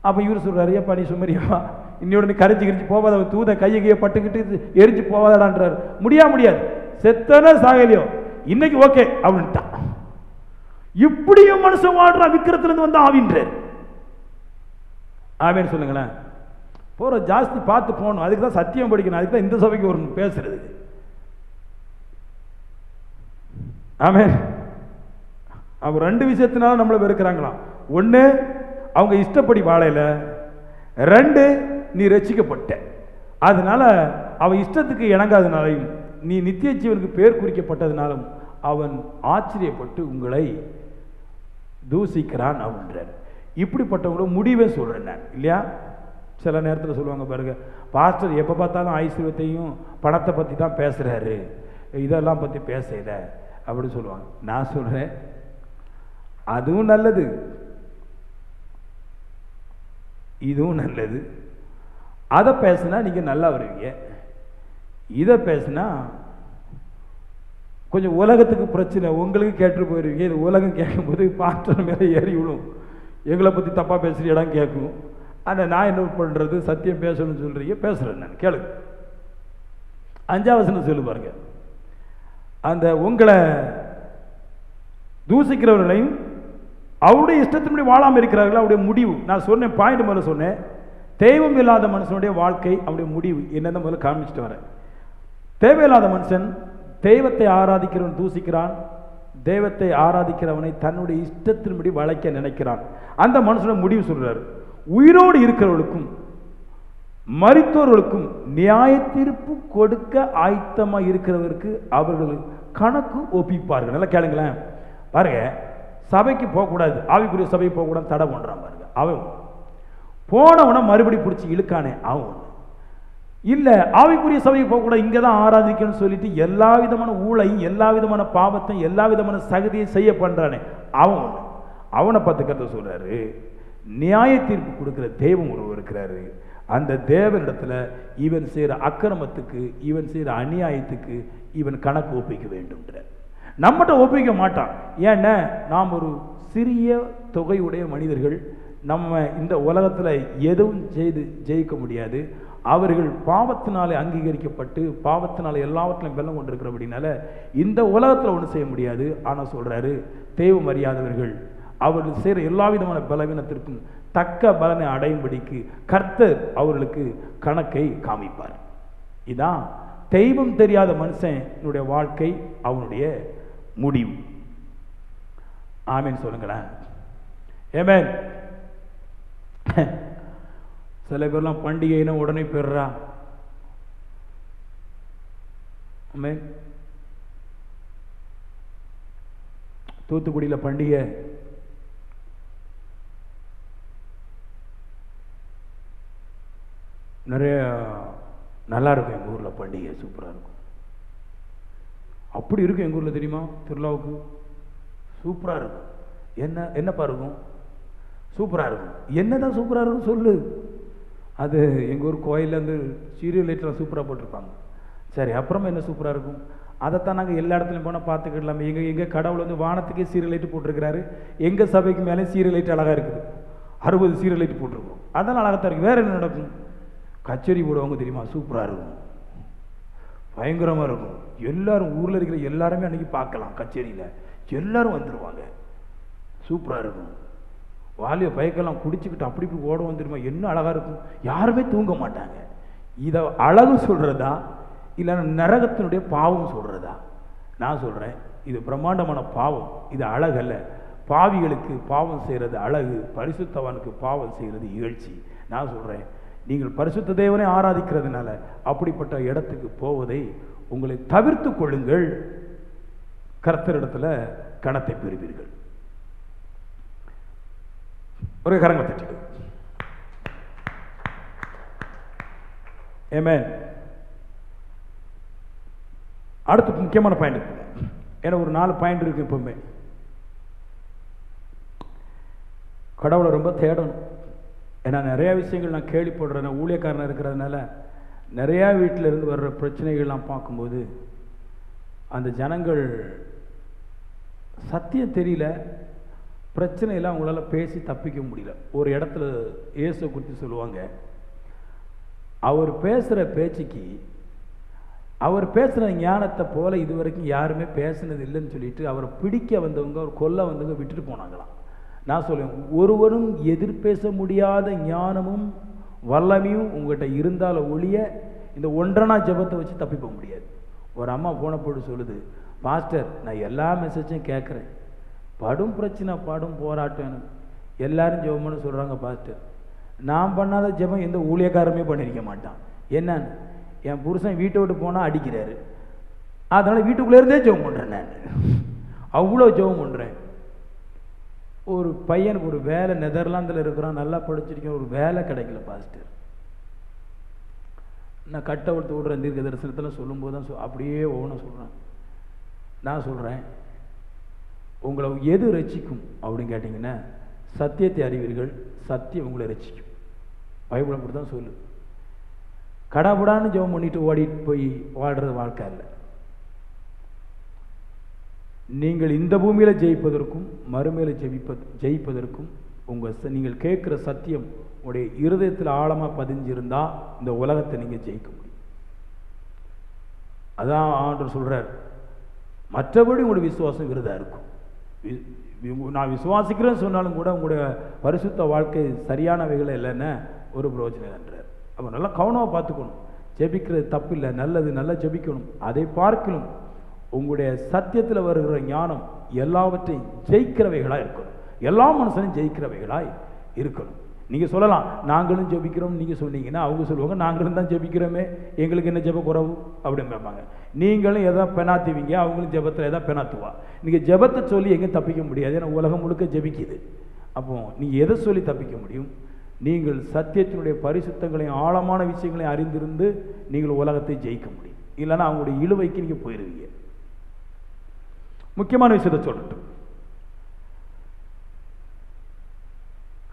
அப்போ இவர் சொல்றாரு, ஏப்பா நீ சுமரியாவா, இன்னொரு நீ கரைச்சி போவாத, தூதன் கையை பட்டுக்கிட்டு எரிஞ்சு போவாதாடான்றார். முடியாது, செத்தன சாகலையோ, இன்னைக்கு ஓகே அப்படின்ட்டான். இப்படியும் மனுஷன் வாழ்றான், விக்கிரத்திலிருந்து வந்து ஆவின்றார். ஆமேன்னு சொல்லுங்களேன். போற ஜாஸ்தி பார்த்து போகணும், அதுக்கு தான் சத்தியம் படிக்கணும், அதுக்கு தான் இந்த சபைக்கு ஒரு பேசுறது. ஆமேன். அவங்க 2 விஷயத்தினால நம்மளை வெறுக்கிறாங்களாம். 1 அவங்க இஷ்டப்படி வாழையில, 2 நீ ரட்சிக்கப்பட்ட, அதனால அவன் இஷ்டத்துக்கு இணங்காதனாலையும் நீ நித்திய ஜீவனுக்கு பேர் குறிக்கப்பட்டதுனாலும் அவன் ஆச்சரியப்பட்டு உங்களை தூசிக்கிறான் அப்படின்றார். இப்படிப்பட்டவங்களோட முடிவே சொல்றேன் நான், இல்லையா? சில நேரத்தில் சொல்லுவாங்க பாருங்க, பாஸ்டர் எப்போ பார்த்தாலும் ஐஸ்வர்யத்தையும் பணத்தை பற்றி தான் பேசுகிறாரு, இதெல்லாம் பற்றி பேசல அப்படின்னு சொல்லுவாங்க. நான் சொல்கிறேன், அதுவும் நல்லது, இதுவும் நல்லது. அதை பேசுனா நீங்கள் நல்லா வருவீங்க, இதை பேசுனா கொஞ்சம் உலகத்துக்கு பிரச்சனை, உங்களுக்கு கேட்டு போயிருவீங்க. இது உலகம் கேட்கும்போது பாஸ்டர் மேலே ஏறி விடும், எங்களை பற்றி தப்பாக பேசுகிற இடம் கேட்கும். ஆனால் நான் என்ன பண்ணுறது, சத்தியம் பேசணும்னு சொல்கிறீங்க, பேசுகிறேன் நான், கேளுங்க. 5ஆம் வசனம் சொல்லு பாருங்க. அந்த உங்களை தூசிக்கிறவர்களையும் அவருடைய இஷ்டத்தின்படி வாழாமல் இருக்கிறார்கள், அவருடைய முடிவு. நான் சொன்னேன், பாயிண்ட் முதல்ல சொன்னேன், தெய்வம் இல்லாத மனுஷனுடைய வாழ்க்கை அவருடைய முடிவு என்னென்ன முதல்ல காமிச்சிட்டு வரேன். தேவையில்லாத மனுஷன் தெய்வத்தை ஆராதிக்கிறவன் தூசிக்கிறான், தெய்வத்தை ஆராதிக்கிறவனை தன்னுடைய இஷ்டத்தின்படி வளைக்க நினைக்கிறான். அந்த மனுஷனை முடிவு சொல்றாரு, உயிரோடு இருக்கிறவர்களுக்கும் மரித்தோர்களுக்கும் நியாய தீர்ப்பு கொடுக்க ஆயத்தமாக இருக்கிறவருக்கு அவர்கள் கணக்கு ஒப்பிப்பார்கள். நல்லா கேளுங்களேன் பாருங்க. சபைக்கு போகக்கூடாது, ஆவிக்குரிய சபைக்கு போகக்கூடாது தடை பண்றான் பாருங்க. அவன் போனவனை மறுபடி பிடிச்சி இழுக்கானே அவன் இல்லை, ஆவிக்குரிய சபைக்கு போகக்கூடாது, இங்கே தான் ஆராதிக்கணும்னு சொல்லிட்டு எல்லா விதமான ஊழை, எல்லா விதமான பாவத்தையும், எல்லா விதமான சகதியை செய்ய பண்றானே அவன். அவனை பார்த்து கருத்து சொல்றாரு, நியாய தீர்ப்பு கொடுக்கிற தெய்வம் ஒருவர் இருக்கிறாரு, அந்த தேவனிடத்துல இவன் செய்கிற அக்கிரமத்துக்கு, இவன் செய்கிற அநியாயத்துக்கு இவன் கணக்கு ஒப்பிக்க வேண்டும்ன்ற. நம்மகிட்ட ஒப்பிக்க மாட்டான். ஏன்னா நாம் ஒரு சிறிய தொகையுடைய மனிதர்கள், நம்ம இந்த உலகத்தில் எதுவும் செய்து ஜெயிக்க முடியாது. அவர்கள் பாவத்தினாலே அங்கீகரிக்கப்பட்டு பாவத்தினால எல்லாவற்றிலும் வெள்ளம் கொண்டிருக்கிறபடினால இந்த உலகத்தில் ஒன்றும் செய்ய முடியாது. ஆனால் சொல்றாரு, தெய்வம் அறியாதவர்கள் அவர்கள் செய்கிற எல்லா விதமான பலவீனத்திற்கும் தக்க பலனை அடையும்படிக்கு கர்த்தர் அவர்களுக்கு கணக்கை காமிப்பார். இதான் தெய்வம் தெரியாத மனுஷனுடைய வாழ்க்கை, அவனுடைய முடிவு. ஆமேன் சொல்லுங்களேன். ஏமேன். சில பேர்லாம் பண்டிகைன்னா உடனே பெறா. ஆமேன். தூத்துக்குடியில் பண்டிகை நிறைய நல்லா இருக்கும். எங்கள் ஊரில் பண்டிகை சூப்பராக இருக்கும். அப்படி இருக்கும் எங்கள் ஊரில் தெரியுமா, திருவிழாவுக்கு சூப்பராக இருக்கும். என்னப்பா இருக்கும், சூப்பராக இருக்கும். என்னதான் சூப்பராக இருக்கும் சொல்லு. அது எங்கள் ஊர் கோயிலில் வந்து சீரியல் லைட்லாம் சூப்பராக போட்டிருப்பாங்க. சரி, அப்புறமா என்ன சூப்பராக இருக்கும், அதைத்தான் நாங்கள் எல்லா இடத்துலையும் போனால் பார்த்துக்கிடலாமே. எங்கள் கடவுள் வந்து வானத்துக்கே சீரியல் லைட்டு போட்டிருக்கிறாரு, எங்கள் சபைக்கு மேலே சீரியல் லைட் அழகாக இருக்குது. 60 சீரியல் லைட்டு போட்டிருக்கோம், அதெல்லாம் அழகாக தான் இருக்குது. வேறு என்ன நடக்கும், கச்சேரி போடுவாங்க தெரியுமா, சூப்பராக இருக்கும், பயங்கரமாக இருக்கும். எல்லாரும் ஊரில் இருக்கிற எல்லாருமே அன்றைக்கி பார்க்கலாம். கச்சேரியில் எல்லாரும் வந்துடுவாங்க, சூப்பராக இருக்கும். வாலிய பயக்கெல்லாம் குடிச்சுக்கிட்டு அப்படி இப்படி ஓட வந்துடுமா, என்ன அழகாக இருக்கும். யாருமே தூங்க மாட்டாங்க. இதை அழகு சொல்கிறதா இல்லைன்னா நரகத்தினுடைய பாவம் சொல்கிறதா? நான் சொல்கிறேன், இது பிரம்மாண்டமான பாவம், இது அழகல்ல. பாவிகளுக்கு பாவம் செய்கிறது அழகு, பரிசுத்தவானுக்கு பாவம் செய்கிறது இகழ்ச்சி. நான் சொல்கிறேன், நீங்கள் பரிசுத்த தேவனை ஆராதிக்கிறதுனால அப்படிப்பட்ட இடத்துக்கு போவதை உங்களை தவிர்த்து கொள்ளுங்கள். கர்த்தரிடத்துல கணத்தை பெறுவீர்கள். ஒரு கரங்களை தட்டிடு. ஆமென். அடுத்து முக்கியமான பாயிண்ட் இருக்கு. ஏன்னா ஒரு 4 பாயிண்ட் இருக்கு. எப்பவுமே கடவுளை ரொம்ப தேடணும். ஏன்னா நிறையா விஷயங்கள் நான் கேள்விப்படுறேன். ஊழியக்காரனாக இருக்கிறதுனால நிறையா வீட்டில் இருந்து வர்ற பிரச்சனைகள்லாம் பார்க்கும்போது அந்த ஜனங்கள் சத்தியம் தெரியல, பிரச்சனையெல்லாம் அவங்களால பேசி தப்பிக்க முடியல. ஒரு இடத்துல இயேசு குறித்து சொல்லுவாங்க, அவர் பேசுகிற பேச்சுக்கு, அவர் பேசுகிற ஞானத்தை போல இதுவரைக்கும் யாருமே பேசுனது இல்லைன்னு சொல்லிட்டு அவரை பிடிக்க வந்தவங்க, அவர் கொல்ல வந்தவங்க விட்டுட்டு போனாங்களாம். நான் சொல்லுவேன், ஒருவரும் எதிர்பேச முடியாத ஞானமும் வல்லமையும் உங்கள்கிட்ட இருந்தால ஒழிய இந்த ஒன்றனா ஜெபத்தை வச்சு தப்பிக்க முடியாது. ஒரு அம்மா போன போட்டு சொல்லுது, பாஸ்டர் நான் எல்லா மெசேஜும் கேட்குறேன், படும் பிரச்சனை படும் போராட்டம் எல்லாரும் ஜெபம்னு சொல்கிறாங்க பாஸ்டர், நான் பண்ணாத ஜெபம் எந்த ஊழியக்காரமே பண்ணியிருக்க மாட்டான். என்னன்னு, என் புருஷன் வீட்டை விட்டு போனால் அடிக்கிறாரு, அதனால் வீட்டுக்குள்ளே இருந்தே ஜெபம் பண்ணுறேன். நான் அவ்வளோ ஜெபம் பண்ணுறேன். ஒரு பையனுக்கு ஒரு வேலை நெதர்லாந்தில் இருக்கிறான், நல்லா படிச்சிருக்கேன், ஒரு வேலை கிடைக்கல பாஸ்டர். நான் கட்டவிழ்த்து விடுற தீர்க்க தரிசனத்தில் சொல்லும்போது தான் அப்படியே ஒவ்வொன்றும் சொல்கிறேன். நான் சொல்கிறேன், உங்களை எது ரட்சிக்கும் அப்படின்னு கேட்டிங்கன்னா, சத்தியத்தை அறிவீர்கள், சத்தியம் உங்களை ரட்சிக்கும். பைபிள் அப்படி தான் சொல்லு. கடாபடான்னு ஜெபம் பண்ணிட்டு ஓடிட்டு போய் வாழ்கிறது வாழ்க்கை இல்லை. நீங்கள் இந்த பூமியில் ஜெயிப்பதற்கும் மறுமையில் ஜெயிப்பதற்கும் நீங்கள் கேட்குற சத்தியம் உங்களுடைய இருதயத்தில் ஆழமாக பதிஞ்சிருந்தால் இந்த உலகத்தை நீங்கள் ஜெயிக்க முடியும். அதான் ஆண்டவர் சொல்கிறார். மற்றபடி உங்களுடைய விசுவாசம் விருதாக இருக்கும். நான் விசுவாசிக்கிறேன்னு சொன்னாலும் கூட உங்களுடைய பரிசுத்த வாழ்க்கை சரியானவைகள் இல்லைன்னா ஒரு பிரயோஜனம் என்றார். அப்போ நல்லா கவனமாக பார்த்துக்கணும். ஜெபிக்கிறது தப்பு இல்லை, நல்லது, நல்லா ஜெபிக்கணும். அதை பார்க்கணும் உங்களுடைய சத்தியத்தில் வருகிற ஞானம் எல்லாவற்றையும் ஜெயிக்கிறவைகளாக இருக்கணும். எல்லா மனுஷனும் ஜெயிக்கிறவைகளாக இருக்கணும். நீங்கள் சொல்லலாம் நாங்களும் ஜெபிக்கிறோம், நீங்கள் சொன்னீங்கன்னா அவங்க சொல்லுவாங்க நாங்களும் தான் ஜெபிக்கிறோமே, எங்களுக்கு என்ன ஜெப குறவு அப்படின்னு கேட்பாங்க. நீங்களும் எதை பெணாத்துவீங்க, அவங்களும் ஜெபத்தில் எதாவது பெணாத்துவா. நீங்கள் ஜெபத்தை சொல்லி எங்கே தப்பிக்க முடியாது, ஏன்னா உலகம் முழுக்க ஜெபிக்குது. அப்போ நீங்கள் எதை சொல்லி தப்பிக்க முடியும்? நீங்கள் சத்தியத்தினுடைய பரிசுத்தங்களையும் ஆழமான விஷயங்களையும் அறிந்திருந்து நீங்கள் உலகத்தை ஜெயிக்க முடியும். இல்லைன்னா அவங்களுடைய இழுவைக்கு நீங்கள் போயிடுவீங்க. முக்கியமான விஷயத்தை சொல்லட்டும்.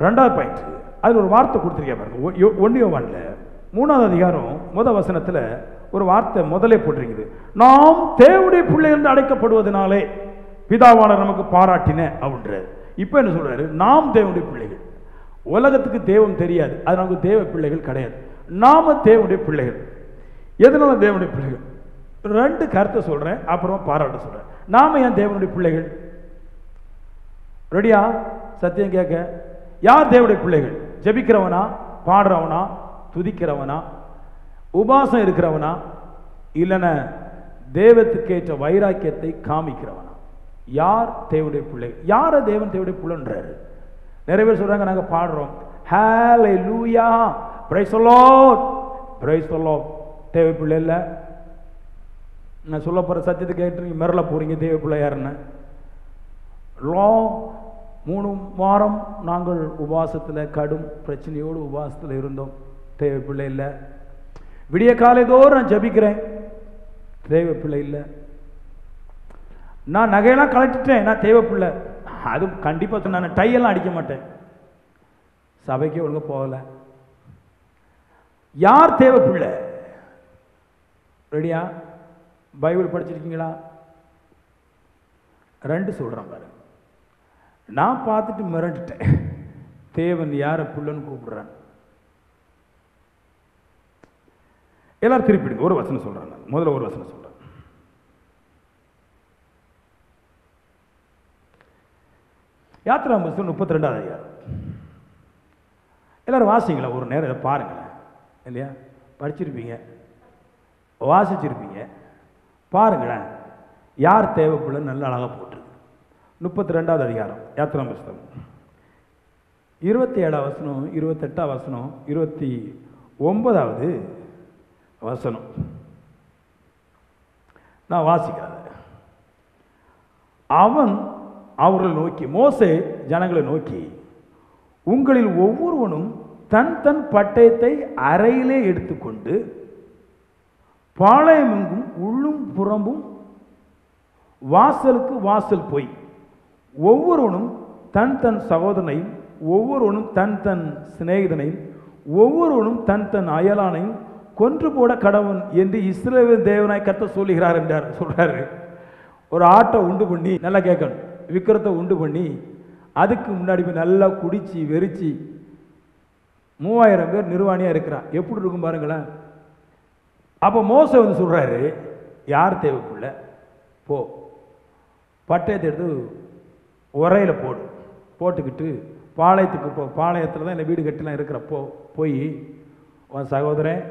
2வது பாயிண்ட், அதில் ஒரு வார்த்தை கொடுத்துருக்கேன் பாருங்க. 1 யோவான்ல 3வது அதிகாரம் முதல் வசனத்தில் ஒரு வார்த்தை முதலே போட்டிருக்குது. நாம் தேவனுடைய பிள்ளைகள் அழைக்கப்படுவதனாலே பிதாவானவர் நமக்கு பாராட்டின அப்படின்றாரு. இப்போ என்ன சொல்றாரு? நாம் தேவனுடைய பிள்ளைகள். உலகத்துக்கு தெய்வம் தெரியாது, அது நமக்கு தேவ பிள்ளைகள் கிடையாது. நாம தேவனுடைய பிள்ளைகள். எதனால தேவனுடைய பிள்ளைகள்? 2 கருத்தை சொல்றேன், அப்புறம் பாராட்ட சொல்றேன். நாம ஏன் தேவனுடைய பிள்ளைகள்? ரெடியா? சத்தியம் கேட்க. யார் தேவனுடைய பிள்ளைகள்? ஜெபிக்கிறவனா, பாடுறவனா, துதிக்கிறவனா, உபாசம் இருக்கிறவனா, இல்லைன்னா தேவத்துக்கேற்ற வைராக்கியத்தை காமிக்கிறவனா? யார் தேவனுடைய பிள்ளைகள்? யார தேவன் தேவனுடைய பிள்ளைன்றாரு? நிறைய பேர் சொல்றாங்க நாங்கள் பாடுறோம், hallelujah, praise the lord, praise the lord. தேவ பிள்ளை இல்லை. நான் சொல்ல போகிற சத்தியத்தை கேட்டு நீங்கள் மிரள போகிறீங்க தேவ பிள்ளை யாருன்னு. 3 வாரம் நாங்கள் உபவாசத்தில் கடும் பிரச்சனையோடு உபவாசத்தில் இருந்தோம். தேவ பிள்ளை இல்லை. விடிய காலைதோறும் நான் ஜபிக்கிறேன், தேவ பிள்ளை இல்லை. நான் நகையெல்லாம் கலட்டிட்டேன், நான் தேவ பிள்ளை. அது கண்டிப்பாக நான் டையெல்லாம் அடிக்க மாட்டேன், சபைக்கே ஒழுங்க போகலை. யார் தேவ பிள்ளை? ரெடியா? பைபிள் படிச்சிருக்கீங்களா? 2 சொல்கிறேன் பாருங்க. நான் பார்த்துட்டு மிரண்டுட்டேன். தேவன் யாரை பிள்ளைன்னு கூப்பிடுறான்? எல்லாரும் திருப்பிடுங்க. ஒரு வசனம் சொல்கிறேன். நான் முதல்ல ஒரு வசனம் சொல்கிறேன். யாத்திரா புஸ்தகம் 32வது அதிகாரம். எல்லாரும் வாசிங்களா? ஒரு நேரம் இதை பாருங்களேன். இல்லையா? படிச்சிருப்பீங்க, வாசிச்சிருப்பீங்க. பாருங்களேன், யார் தேவைப்பிள்ளைன்னு நல்ல அழகாக போட்டிருக்கு. 32வது அதிகாரம் யாத்திரா புஸ்தகம் 27வது வசனம், 28வது வசனம், 29வது வசனம். நான் வாசிக்கிறேன். அவன் அவர்களை நோக்கி, மோசே ஜனங்களை நோக்கி, உங்களில் ஒவ்வொருவனும் தன் தன் பட்டயத்தை அறையிலே எடுத்துக்கொண்டு பாளையமெங்கும் உள்ளும் புறம்பும் வாசலுக்கு வாசல் போய் ஒவ்வொருவனும் தன் தன் சகோதரனையும் ஒவ்வொருவனும் தன் தன் சிநேகிதனையும் ஒவ்வொருவனும் தன் தன் அயலானையும் கொன்று போட கடவன் என்று இஸ்ரவேல் தேவனாய் கர்த்தர் சொல்லுகிறார் என்றார். சொல்றாரு, ஒரு ஆட்டை உண்டு பண்ணி, நல்லா கேட்கணும், விக்கிரத்தை உண்டு பண்ணி அதுக்கு முன்னாடி போய் நல்லா குடிச்சு வெறிச்சு 3000 பேர் நிர்வாணியாக இருக்கிறான். எப்படி இருக்கும் பாருங்களேன். அப்போ மோசே வந்து சொல்கிறாரு, யார் தேவைப்புள்ள, போ பட்டயத்தை எடுத்து உரையில் போடு, போட்டுக்கிட்டு பாளையத்துக்கு போ. பாளையத்தில் தான் இந்த வீடு கட்டிலாம் இருக்கிறப்போ போய் உன் சகோதரன்,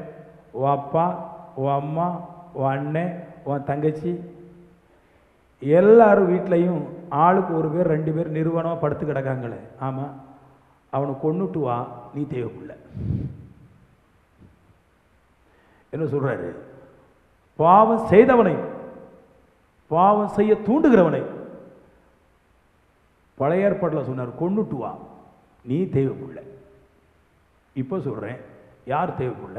உன் அப்பா, உன் அம்மா, உன் அண்ணன், உன் தங்கச்சி எல்லாரும் வீட்லையும் ஆளுக்கு 1 பேர் 2 பேர் நிறுவனமாக படுத்து கிடக்காங்களே, ஆமாம், அவனை கொன்னுட்டு வா, நீ தேவைப்புள்ள. என்ன சொல்றாரு? பாவம் செய்தவனை, பாவம் செய்ய தூண்டுகிறவனை பழைய ஏற்பாட்டில் சொன்னார், கொன்னுட்டு வா, நீ தேவைப்புள்ள. இப்போ சொல்கிறேன், யார் தேவைப்புள்ள?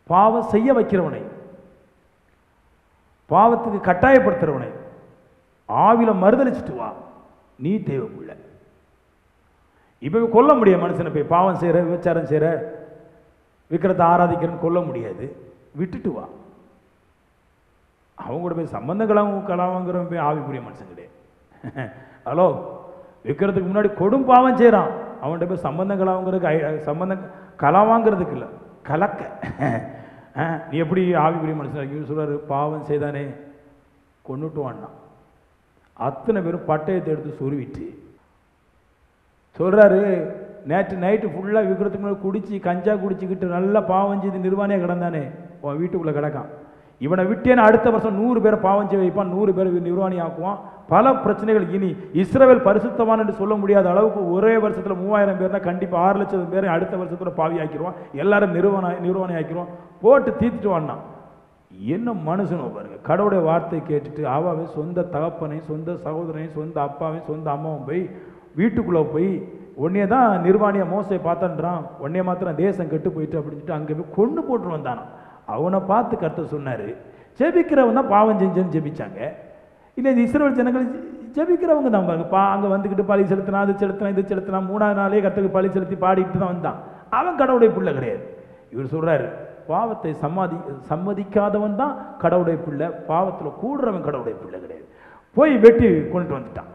பாவம் செய்ய வைக்கிறவனை, பாவத்துக்கு கட்டாயப்படுத்துறவனை ஆவில மறுதளிச்சுட்டு வா, நீ தேவைப்புள்ள. இப்ப கொல்ல முடியாது மனுஷனை, போய் பாவம் செய்யற, விபச்சாரம் செய்யற, விக்கிரத்தை ஆராதிக்கிறன்னு கொல்ல முடியாது. விட்டுட்டு வா. அவங்க கூட போய் சம்பந்தம் கலாவாங்கிறவன் போய் ஆவிக்குரிய மனுஷன் கிடையாது. ஹலோ, விற்கிறதுக்கு முன்னாடி கொடும் பாவம் செய்கிறான், அவன்கிட்ட போய் சம்பந்தம் கலாவாங்கிறதுக்கு, சம்பந்தம் கலாவாங்கிறதுக்கு இல்லை, கலக்க. நீ எப்படி ஆவிக்குரிய மனுஷன் சொல்றாரு? பாவம் செய்தானே கொண்டுட்டு வான்னா அத்தனை பேரும் பட்டயத்தை எடுத்து சொருவிட்டு சொல்றாரு, நேற்று நைட்டு ஃபுல்லாக விற்கிறதுக்கு முன்னாடி குடிச்சு கஞ்சா குடிச்சுக்கிட்டு நல்லா பாவம் செய்து நிர்வாணியாக கிடந்தானே, உன் வீட்டுக்குள்ளே கிடக்கான். இவனை விட்டேன்னு அடுத்த வருஷம் 100 பேரை பாவம் செய்ய வைப்பான், 100 பேரை நிர்வாணி ஆக்குவான். பல பிரச்சனைகள். இனி இஸ்ரவேல் பரிசுத்தவான் என்று சொல்ல முடியாத அளவுக்கு ஒரே வருஷத்தில் 3000 பேர்னா கண்டிப்பாக 6 லட்சம் பேரை அடுத்த வருஷத்தில் பாவி ஆக்கிடுவான், எல்லாரும் நிர்வாணி ஆக்கிடுவான், போட்டு தீர்த்துட்டு வான்னா. என்ன மனுஷனோ பாருங்க. கடவுளுடைய வார்த்தை கேட்டுட்டு அவாவே சொந்த தகப்பனையும் சொந்த சகோதரனையும் சொந்த அப்பாவையும் சொந்த அம்மாவும் போய் வீட்டுக்குள்ளே போய் உடனே தான் நிர்வாணியை மோசை பார்த்தான்றான், உடனே மாத்திரம் தேசம் கெட்டு போயிட்டு அப்படின்னு சொல்லிட்டு அங்கே போய் கொண்டு போட்டு வந்தானா. அவனை பார்த்து கர்த்தர் சொன்னார், ஜெபிக்கிறவன் தான் பாவம் செஞ்சேன்னு ஜெபிச்சாங்க. இல்லை, இது இஸ்ரவேல் ஜனங்கள் ஜெபிக்கிறவங்க தான் பாருங்க. அங்கே வந்துக்கிட்டு பழி செலுத்தினா, அது செலுத்தினா, இது செலுத்தினா, 3ஆவது நாளே கர்த்தருக்கு பழி செலுத்தி பாடிட்டு தான் வந்தான். அவன் கடவுளுடைய பிள்ளை கிடையாது. இவர் சொல்கிறாரு, பாவத்தை சம்மதிக்காதவன் தான் கடவுளுடைய பிள்ளை, பாவத்தில் கூடுறவன் கடவுளுடைய பிள்ளை கிடையாது. போய் வெட்டி கொண்டுட்டு வந்துட்டான்.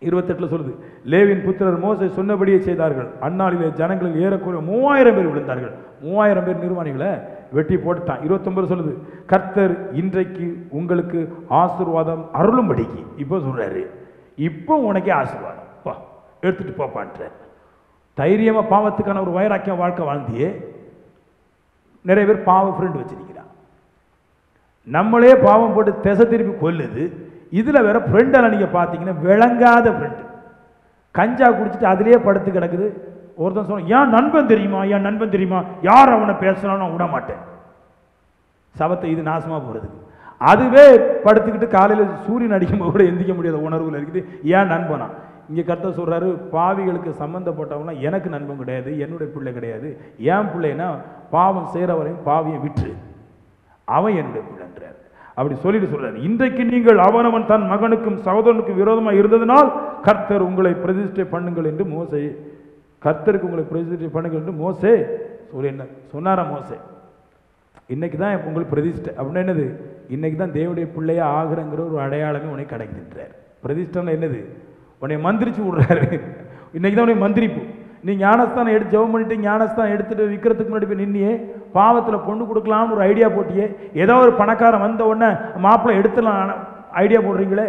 28 சொல்லுது, லேவியின் புத்திரர் மோசே சொன்னபடியே செய்தார்கள். அந்நாளிலே ஜனங்களில் ஏறக்குறைய 3000 பேர் விழுந்தார்கள். 3000 பேர் நிர்வாணிகளை வெட்டி போட்டுட்டான். 29 சொல்லுது, கர்த்தர் இன்றைக்கு உங்களுக்கு ஆசீர்வாதம் அருளும்படிக்கு. இப்போ சொல்றாரு, இப்போ உனக்கே ஆசீர்வாதம், பா எடுத்துட்டு போப்பான்ற. தைரியமா பாவத்துக்கான ஒரு வைராக்கியம் வாழ்க்கை வாழ்ந்தியே. நிறைய பேர் பாவ ஃப்ரெண்ட் வச்சிருக்கிறான், நம்மளே பாவம் போட்டு திசை திருப்பி கொல்லுது. இதில் வேற ஃப்ரெண்டெல்லாம் நீங்கள் பார்த்தீங்கன்னா விளங்காத ஃப்ரெண்டு, கஞ்சா குடிச்சிட்டு அதிலே படுத்து கிடக்குது. ஒருத்தன் சொன்ன, என் நண்பன் தெரியுமா, என் நண்பன் தெரியுமா, யார் அவனை பேசலாம் நான் விட மாட்டேன். சபத்தை இது நாசமாக போகிறதுக்கு. அதுவே படுத்துக்கிட்டு காலையில் சூரியன் அடிக்கும்போது கூட எந்திக்க முடியாத உணர்வுகள் இருக்குது. ஏன் நண்பனா? இங்கே கர்த்தர் சொல்கிறாரு, பாவிகளுக்கு சம்மந்தப்பட்டவங்களாம் எனக்கு நண்பன் கிடையாது, என்னுடைய பிள்ளை கிடையாது. ஏன் பிள்ளைன்னா பாவம் செய்கிறவரையும் பாவியை விற்று அவன் என்னுடைய பிள்ளைன்றார். அப்படி சொல்லிட்டு சொல்றாரு, இன்றைக்கு நீங்கள் அவனவன் தன் மகனுக்கும் சகோதரனுக்கும் விரோதமாக இருந்ததுனால் கர்த்தர் உங்களை பிரதிஷ்டை பண்ணுங்கள் என்று மோசே, கர்த்தருக்கு உங்களை பிரதிஷ்டை பண்ணுங்கள் என்று மோசே சொல்லி என்ன சொன்னாரா? மோசே இன்னைக்கு தான் உங்களுக்கு பிரதிஷ்டை அப்படின்னா என்னது? இன்னைக்கு தான் தேவனுடைய பிள்ளையா ஆகுறங்கிற ஒரு அடையாளமே உனக்கு கிடைக்கின்றார். பிரதிஷ்டைன்னா என்னது? உன்னை மந்திரிச்சு விடுறாரு. இன்னைக்கு தான் உனக்கு மந்திரிப்பு. நீ ஞானஸ்தானம் எடுத்து ஜெபம் பண்ணிட்டு ஞானஸ்தானம் எடுத்துட்டு விற்கிறதுக்கு முன்னாடி போய் நின்னியே, பாவத்தில் பொண்ணு கொடுக்கலாம்னு ஒரு ஐடியா போட்டியே, ஏதோ ஒரு பணக்காரன் வந்த உடனே மாப்பிள்ளை எடுத்துலாம் ஐடியா போடுறீங்களே,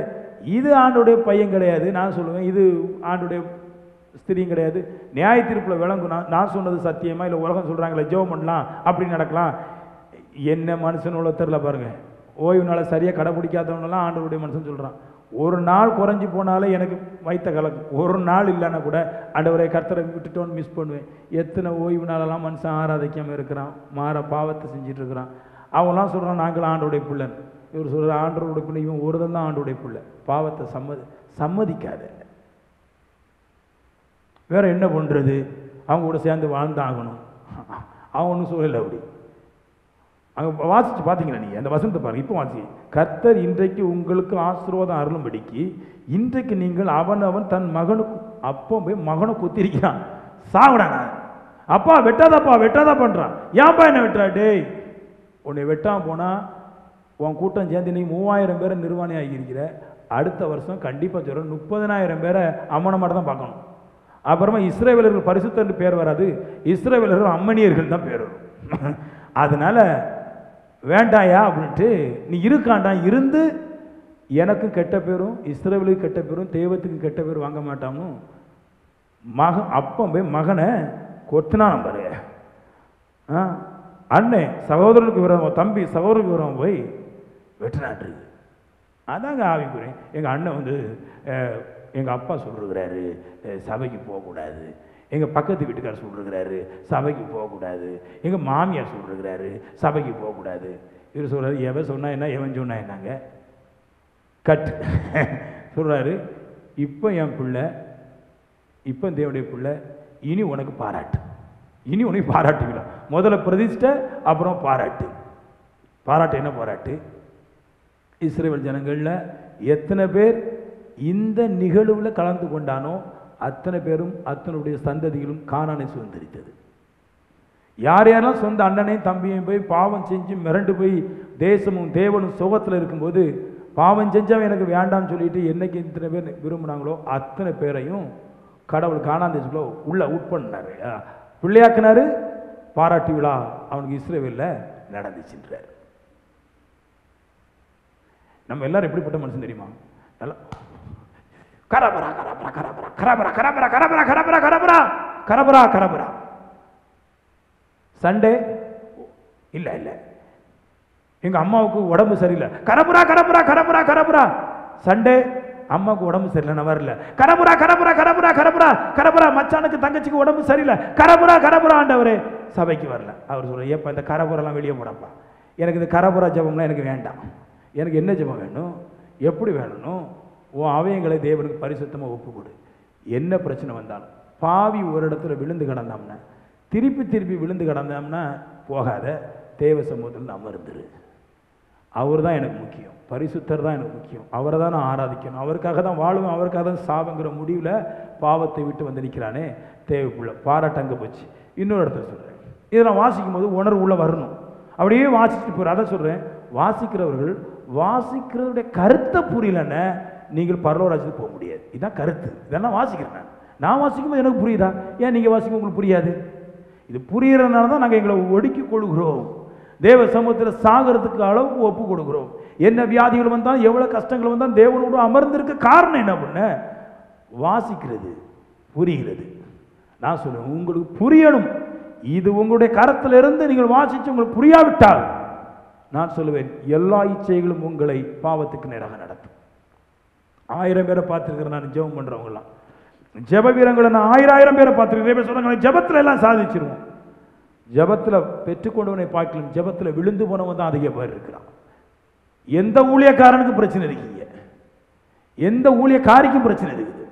இது ஆண்டுடைய பையன் கிடையாது. நான் சொல்லுவேன், இது ஆண்டுடைய ஸ்திரியும் கிடையாது. நியாய தீர்ப்பில் விளங்கும். நான் சொன்னது சத்தியமா இல்லை உலகம் சொல்கிறாங்களே ஜெபம் பண்ணலாம் அப்படி நடக்கலாம். என்ன மனுஷன் உள்ள தெரியல பாருங்க. ஓய்வு நாளை சரியாக கடைப்பிடிக்காதவனெல்லாம் ஆண்டவருடைய மனுஷன் சொல்கிறான். ஒரு நாள் குறைஞ்சி போனாலே எனக்கு வைத்த கலக்கும். ஒரு நாள் இல்லைன்னா கூட ஆண்டவரை கர்த்தரை விட்டுட்டோன்னு மிஸ் பண்ணுவேன். எத்தனை ஓய்வு நாளெல்லாம் மனுஷன் ஆராதிக்காமல் இருக்கிறான், மாற பாவத்தை செஞ்சுட்டு இருக்கிறான். அவங்களாம் சொல்கிறான் நாங்கள் ஆண்டோடைய பிள்ளைன்னு. இவர் சொல்கிற ஆண்டவருடைய பிள்ளை, இவன் ஒரு தான் ஆண்டோடைய பிள்ளை. பாவத்தை சம்மதிக்காத. வேற என்ன பண்ணுறது? அவங்க கூட சேர்ந்து வாழ்ந்தாகணும். அவன் ஒன்றும் சொல்லலை. அப்படி அங்கே வாசிச்சு பார்த்தீங்களா நீங்கள் அந்த வசனத்தை பாருங்க. இப்போ வாசி, கர்த்தர் இன்றைக்கு உங்களுக்கு ஆசீர்வாதம் அருளும்படிக்கு இன்றைக்கு நீங்கள் அவன் தன் மகனுக்கு, அப்போ போய் மகனை குத்திருக்கிறான். சாவிடானா அப்பா வெட்டாதா பண்ணுறான். ஏன்பா என்ன வெட்டுறா? டேய், உன்னை வெட்டாம போனால் உன் கூட்டம் சேர்ந்து நீ 3000 பேரை நிர்வாணி ஆகியிருக்கிற. அடுத்த வருஷம் கண்டிப்பாக சொல்கிறேன் 30,000 பேரை அம்மனை மட்டும் தான் பார்க்கணும். அப்புறமா இஸ்ரவேலர்கள் பரிசுத்தன்னு பேர் வராது, இஸ்ரவேலர்கள் அம்மனியர்கள் தான் பேர் வரும். அதனால வேண்டாயா அப்படின்ட்டு நீ இருக்காண்டா, இருந்து எனக்கும் கெட்ட பேரும் இஸ்ரவேலுக்கு கெட்ட பேரும் தெய்வத்துக்கு கெட்ட பேர் வாங்க மாட்டான்னு அப்போ போய் மகனை கொத்தினான் பாரு. அண்ணன் சகோதரனுக்கு விரோதம், தம்பி சகோதரனுக்கு விரோதம் போய் வெட்டினாட்டு. அதாங்க ஆவிக்குறேன். எங்கள் அண்ணன் வந்து எங்கள் அப்பா சொல்லிருக்கிறாரு சபைக்கு போகக்கூடாது, எங்கள் பக்கத்து வீட்டுக்காரர் சொல்லிருக்கிறாரு சபைக்கு போகக்கூடாது, எங்கள் மாமியார் சொல்லிருக்கிறாரு சபைக்கு போகக்கூடாது. இவர் சொல்கிறாரு, எவன் சொன்னா என்ன, எவன் சொன்னா என்னங்க கட் சொல்கிறாரு. இப்போ என் பிள்ளை, இப்போ தேவனுடைய பிள்ளை, இனி உனக்கு பாராட்டு. இனி உன்னை பாராட்டு விழா. முதல்ல பிரதிஷ்டை, அப்புறம் பாராட்டு. பாராட்டு என்ன பாராட்டு? இஸ்ரவேல் ஜனங்கள்ல எத்தனை பேர் இந்த நிகழ்வுல கலந்து கொண்டானோ அத்தனை பேரும் அத்தனுடைய சந்ததிகளும் கானானை சுதந்திரித்தது. யார் யாரெல்லாம் சொந்த அண்ணனையும் தம்பியையும் போய் பாவம் செஞ்சு மிரண்டு போய் தேசமும் தேவனும் சுகத்தில் இருக்கும்போது பாவம் செஞ்சவன் எனக்கு வேண்டாம்னு சொல்லிட்டு என்னைக்கு இத்தனை பேர் விரும்பினாங்களோ அத்தனை பேரையும் கடவுள் கானான் தேசத்துக்குள்ள உள்ள உட்பண்ணாரு, பிள்ளையாக்குனாரு. பாராட்டு விழா அவனுக்கு இஸ்ரவேல்ல நடந்துச்சுன்றார். நம்ம எல்லாரும் எப்படிப்பட்ட மனுஷன் தெரியுமா? நல்லா கரபரா கரபரா கரபரா கரபரா கரபரா கரபரா கரபரா கரபரா கரபரா கரபரா. சண்டே இல்ல இல்ல எங்க அம்மாவுக்கு உடம்பு சரியில்லை, கரபரா கரபரா கரபரா கரபரா. சண்டே அம்மாவுக்கு உடம்பு சரியில்லை, நான் வரல, கரபரா கரபரா கரபரா கரபரா கரபரா. மச்சானுக்கு தங்கச்சிக்கு உடம்பு சரியில்லை, கரபரா கரபரா. ஆண்டவரே சபைக்கு வரல. அவர் சொல்ற, ஏப்பா இந்த கரபுரெல்லாம் வெளியே போடப்பா, எனக்கு இந்த கரபுரா ஜபம்லாம் எனக்கு வேண்டாம். எனக்கு என்ன ஜபம் வேணும், எப்படி வேணும்? உன் அவயங்களை தேவனுக்கு பரிசுத்தமாக ஒப்பு கொடு. என்ன பிரச்சனை வந்தாலும் பாவி ஒரு இடத்துல விழுந்து கிடந்தோம்னா திருப்பி திருப்பி விழுந்து கிடந்தோம்னா போகாத, தேவ சமூகத்தில் அமர்ந்துரு. அவர் தான் எனக்கு முக்கியம், பரிசுத்தர் தான் எனக்கு முக்கியம், அவரை தான் நான் ஆராதிக்கணும், அவருக்காக தான் வாழுவேன், அவருக்காக தான் சாவுங்கிற முடிவில் பாவத்தை விட்டு வந்து நிற்கிறானே தேவைப்புள்ள. பாராட்டு அங்கே போச்சு. இன்னொரு இடத்துல சொல்கிறேன், இதை நான் வாசிக்கும் போது உணர்வு உள்ள வரணும். அப்படியே வாசிச்சுட்டு போகிற. அதை சொல்கிறேன், வாசிக்கிறவர்கள் வாசிக்கிறவருடைய கருத்தை புரியலன்னு நீங்கள் பரலோகராஜ்யத்துக்கு போக முடியாது. இதுதான் கருத்து. இதெல்லாம் வாசிக்கிறேன். நான் வாசிக்கும் போது எனக்கு புரியுதா? ஏன் நீங்கள் வாசிக்கும் உங்களுக்கு புரியாது? இது புரியறதுனால தான் நாங்கள் எங்களை ஒடுக்கி கொள்கிறோம். தேவ சமூகத்தில் சாகிறதுக்கு அளவுக்கு ஒப்பு கொடுக்குறோம். என்ன வியாதிகள் வந்தால் எவ்வளோ கஷ்டங்கள் வந்தால் தேவனோடு அமர்ந்திருக்க காரணம் என்ன பண்ண? வாசிக்கிறது, புரிகிறது. நான் சொல்லுவேன், உங்களுக்கு புரியணும். இது உங்களுடைய கரத்திலிருந்து நீங்கள் வாசித்து உங்களுக்கு புரியாவிட்டால் நான் சொல்லுவேன், எல்லா இச்சைகளும் உங்களை பாவத்துக்கு நேராக நடத்தும். 1000 பேரை பார்த்துருக்கிறேன் நான், ஜெபம் பண்ணுறவங்களாம் ஜெப வீரங்களை நான் 1000 பேரை பார்த்துருக்கேன். சொன்னாங்க ஜெபத்தில் எல்லாம் சாதிச்சிருவோம். ஜெபத்தில் பெற்றுக்கொண்டவனை பார்க்கலாம், ஜெபத்தில் விழுந்து போனவன் தான் அதிக பேர் இருக்கிறான். எந்த ஊழியக்காரனுக்கு பிரச்சனை இருக்கீங்க, எந்த ஊழியக்காரிக்கும் பிரச்சனை இருக்குது,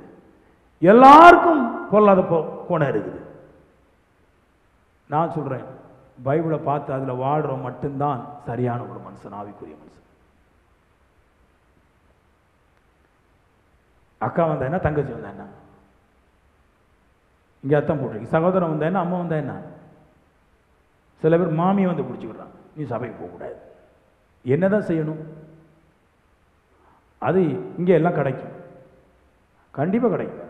எல்லாருக்கும் பொல்லாத கோணம் இருக்குது. நான் சொல்றேன், பைபிளை பார்த்து அதில் வாழ்றோம் மட்டும்தான் சரியான ஒரு மனுஷன், ஆவிக்குரிய மனுஷன். அக்கா வந்தா என்ன, தங்கச்சி வந்தா என்ன, இங்கே அர்த்தம் போட்டிருக்கு, சகோதரன் வந்தா என்ன, அம்மா வந்தா என்ன. சில பேர் மாமியை வந்து பிடிச்சிக்கிறான், நீ சபைக்கு போகக்கூடாது. என்னதான் செய்யணும்? அது இங்கே எல்லாம் கிடைக்கும், கண்டிப்பாக கிடைக்கும்.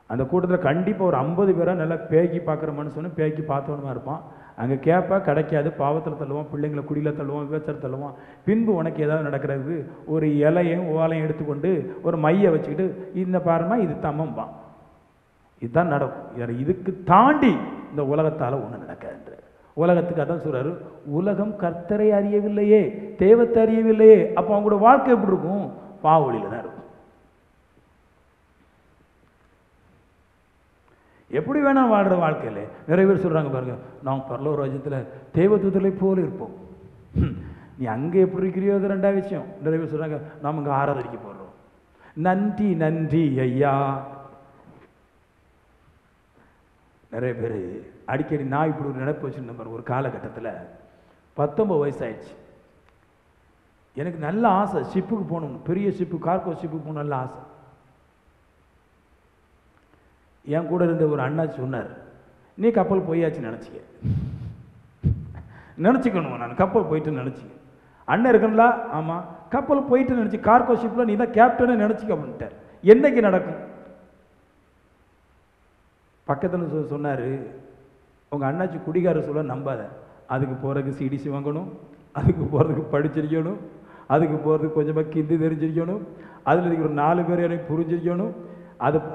அந்த கூட்டத்தில் கண்டிப்பாக ஒரு 50 பேரை நல்லா பேக்கி பார்க்குற மனுஷனும் பேக்கி பார்த்தவனுமா இருப்பான். அங்கே கேட்பா, கிடைக்காது, பாவத்தில் தள்ளுவான், பிள்ளைங்களை குடியில் தள்ளுவான், விபச்சாரம் தள்ளுவான். பின்பு உனக்கு ஏதாவது நடக்கிறது, ஒரு இலையும் ஓலையும் எடுத்துக்கொண்டு ஒரு மையை வச்சுக்கிட்டு இந்த பாருமா இது தம்மம்பான். இதுதான் நடக்கும். இதுக்கு தாண்டி இந்த உலகத்தால் ஒன்றும் நடக்காதுன்ற. உலகத்துக்கு அதான் சொல்றாரு, உலகம் கர்த்தரை அறியவில்லையே, தேவத்தை அறியவில்லையே. அப்போ அவங்களோட வாழ்க்கை எப்படி இருக்கும்? பாவொழியில் தான் இருக்கும். எப்படி வேணா வாழ்கிற வாழ்க்கையில் நிறைய பேர் சொல்கிறாங்க பாருங்க, நாம் பரலோக ராஜ்யத்தில் தேவதூதரை போல இருப்போம். நீ அங்கே எப்படி இருக்கிறியோ அது 2வது விஷயம். நிறைய பேர் சொல்கிறாங்க, நாம் அங்கே ஆராதனைக்கு போடுறோம். நன்றி நன்றி ஐயா. நிறைய பேர் அடிக்கடி நான் இப்படி ஒரு நினைப்பு வச்சுருந்தேன் பாரு. ஒரு காலகட்டத்தில் 19 வயசு ஆயிடுச்சு, எனக்கு நல்ல ஆசை ஷிப்புக்கு போகணும், பெரிய ஷிப்பு, கார்கோ ஷிப்புக்கு போகணும், நல்ல ஆசை. என் கூட இருந்த ஒரு அண்ணா சொன்னார், நீ கப்பல் போயாச்சு நினச்சிக்கணும். நான் கப்பல் போயிட்டு நினச்சிக்க. அண்ணன் இருக்குங்களா? ஆமாம், கப்பல் போயிட்டு நினச்சி, கார்கோ ஷிப்பில் நீ தான் கேப்டனே நினச்சிக்க அப்படின்ட்டார். என்னைக்கு நடக்கும்? பக்கத்தில் சொன்னார், உங்கள் அண்ணாச்சி குடிகார சொல்ல நம்பாத, அதுக்கு போகிறதுக்கு சிடிசி வாங்கணும், அதுக்கு போகிறதுக்கு படிச்சிருக்கணும், அதுக்கு போகிறதுக்கு கொஞ்சமாக கிந்தி தெரிஞ்சிருக்கணும், அதில் இருக்கிற ஒரு 4 பேர் எனக்கு புரிஞ்சிருக்கணும்,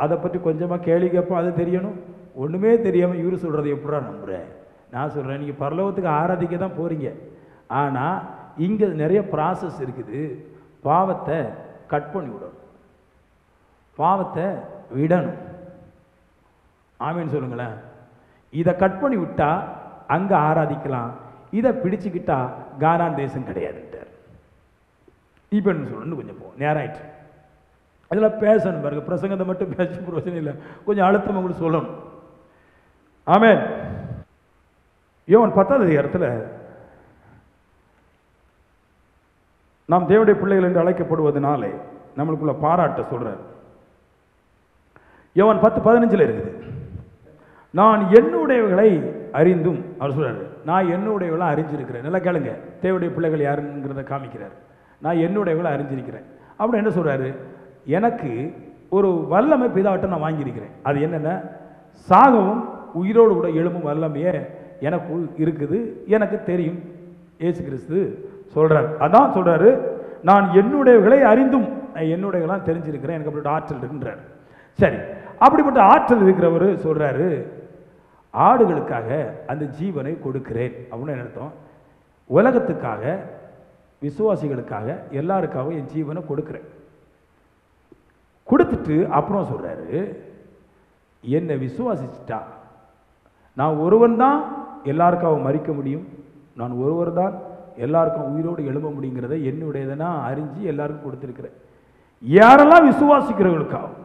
அதை பற்றி கொஞ்சமாக கேள்வி கேட்போம், அது தெரியணும். ஒன்றுமே தெரியாமல் இவர் சொல்கிறத எப்படா நம்புகிறேன்? நான் சொல்கிறேன், நீங்கள் பரலோகத்துக்கு ஆராதிக்க தான் போகிறீங்க, ஆனால் இங்கே நிறைய ப்ராசஸ் இருக்குது. பாவத்தை கட் பண்ணி விடணும், பாவத்தை விடணும். ஆமீன் சொல்லுங்களேன். இதை கட் பண்ணி விட்டா அங்கே ஆராதிக்கலாம், இதை பிடிச்சிக்கிட்டா கானான் தேசம் கிடையாதுன்ட்டார். இப்போ என்ன சொல்லணும்னு கொஞ்சம் போ, நேரம் ஆயிடுச்சு. அதில் பேசணும் பாருங்க, பிரசங்கத்தை மட்டும் பேச பிரச்சனை இல்லை, கொஞ்சம் அழுத்தம் உங்களுக்கு சொல்லணும். ஆமென். யோவான் 10வது அதிகாரத்தில் நாம் தேவனுடைய பிள்ளைகள் என்று அழைக்கப்படுவதனாலே நம்மளுக்குள்ள பாராட்ட சொல்றார். யோவான் 10:15 இருக்குது. நான் என்னுடையவர்களை அறிந்தும், அவர் சொல்றாரு, நான் என்னுடையவர்களை அறிஞ்சிருக்கிறேன். நல்லா கேளுங்க, தேவனுடைய பிள்ளைகள் யாருங்கிறத காமிக்கிறார். நான் என்னுடையவர்களை அறிஞ்சிருக்கிறேன். அப்படி என்ன சொல்றாரு? எனக்கு ஒரு வல்லமை பிதாவிட்ட நான் வாங்கியிருக்கிறேன். அது என்னென்ன? சாகவும் உயிரோடு கூட எழும்பும் வல்லமையே எனக்கு இருக்குது, எனக்கு தெரியும். இயேசு கிறிஸ்து சொல்றார். அதான் சொல்றாரு, நான் என்னுடையவர்களை அறிந்தும் என்னுடையவர்களாம் தெரிஞ்சிருக்கிறேன், எனக்கு அப்படி ஆற்றல் இருக்குன்றார். சரி, அப்படிப்பட்ட ஆற்றல் இருக்கிறவர் சொல்றாரு, ஆடுகளுக்காக அந்த ஜீவனை கொடுக்கிறேன் அப்படின்னு என்ன அர்த்தம்? உலகத்துக்காக, விசுவாசிகளுக்காக, எல்லாருக்காகவும் என் ஜீவனை கொடுக்கிறேன். கொடுத்துட்டு அப்புறம் சொல்றாரு, என்னை விசுவாசிச்சுட்டா நான் ஒருவன் தான் எல்லாருக்காகவும் மறிக்க முடியும், நான் ஒருவர் தான் எல்லாருக்கும் உயிரோடு எழும்ப முடியுங்கிறத என்னுடையதனா அறிஞ்சு எல்லாருக்கும் கொடுத்துருக்கிறேன். யாரெல்லாம் விசுவாசிக்கிறவர்களுக்காகும்,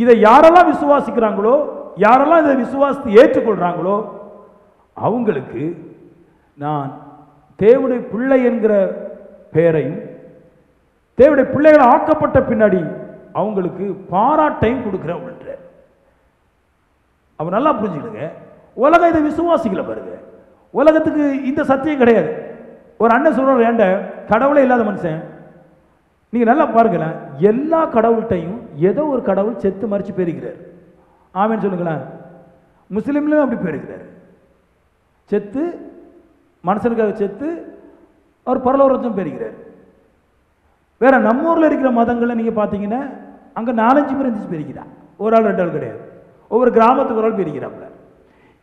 இதை யாரெல்லாம் விசுவாசிக்கிறாங்களோ, யாரெல்லாம் இதை விசுவாசித்து ஏற்றுக்கொள்றாங்களோ அவங்களுக்கு நான் தேவனுடைய பிள்ளை என்கிற பெயரையும், தேவனுடைய பிள்ளைகள் ஆக்கப்பட்ட பின்னாடி அவங்களுக்கு பாராட்டையும் கொடுக்கிறேன். அவன் நல்லா புரிஞ்சுக்கிடுங்க. உலகம் இதை விசுவாசிக்கல பாருங்க. உலகத்துக்கு இந்த சத்தியம் கிடையாது. ஒரு அண்ணன் சொல்றாரு, ஏண்ட கடவுளே இல்லாத மனுஷன். நீங்க நல்லா பாருங்களேன், எல்லா கடவுள்கிட்டையும் ஏதோ ஒரு கடவுள் செத்து மறிச்சு போயிருக்கிறார். ஆமேன்னு சொல்லுங்களேன். முஸ்லீம்லயும் அப்படி போயிருக்கிறார். செத்து மனுஷனுக்காக செத்து அவர் பரலோகத்தும் போயிருக்கிறார். வேற நம்ம ஊர்ல இருக்கிற மதங்களை நீங்க பாத்தீங்கன்னா அங்க 4-5 பேர் எந்திரிச்சு போயிருக்கிறா. ஒரு ஆள் 2 ஆள் கிடையாது. ஒவ்வொரு கிராமத்துக்கு ஒரு ஆள் போயிருக்கிறாப்புல.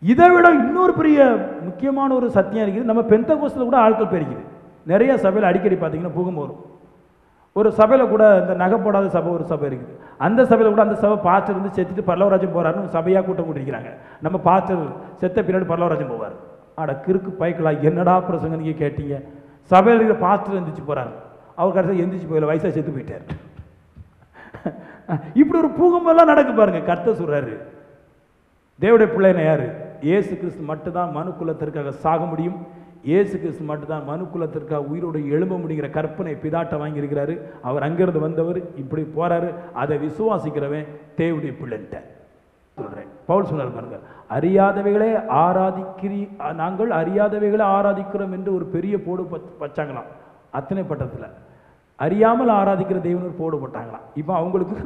இதை விட இன்னொரு பெரிய முக்கியமான ஒரு சத்தியம் இருக்குது. நம்ம பெந்தகோஸ்தில் கூட ஆட்கள் போயிருக்குது. நிறைய சபையில் அடிக்கடி பார்த்தீங்கன்னா புகும் வரும். ஒரு சபையில் கூட இந்த நகை போடாத சபை ஒரு சபை இருக்குது. அந்த சபையில் கூட அந்த சபை பாஸ்டர் இருந்து செத்துட்டு பரலவராஜன் போறாருன்னு சபையாக கூட்டம் கூட்டிருக்கிறாங்க. நம்ம பாஸ்டர் செத்த பின்னாடி பரலவராஜன் போவார். ஆட கிறுக்கு பைக்கலா, என்னடா பிரசங்க நீங்க கேட்டீங்க? சபையில் இருக்கிற பாஸ்டர் எந்திரிச்சு போறாரு, அவர் கடைசியாக எந்திரிச்சு போயில, வயசா செத்து போயிட்டார். இப்படி ஒரு பூகமெல்லாம் நடக்கு பாருங்க. கர்த்தர் சொல்றாரு, தேவனுடைய பிள்ளைன யாரு? இயேசு கிறிஸ்து மட்டும்தான் மனு குலத்திற்காக சாக முடியும். இயேசு கிறிஸ்து மட்டும்தான் மனு குலத்திற்காக உயிரோடு எழும்ப முடிகிற கற்பனை பிதாட்ட வாங்கியிருக்கிறாரு. அவர் அங்கிருந்து வந்தவர், இப்படி போறாரு. அதை விசுவாசிக்கிறவன் தேவனுடைய பிள்ளைன்ட்ட சொல்றேன். பவுல் சொன்னார் பாருங்க, அறியாதவைகளே நாங்கள் அறியாதவைகளை ஆராதிக்கிறோம் என்று ஒரு பெரிய போடு வச்சாங்களாம். அத்தனை பட்டத்தில் அறியாமல் ஆராதிக்கிற தேவன் போடு போட்டாங்களாம். இப்போ அவங்களுக்கு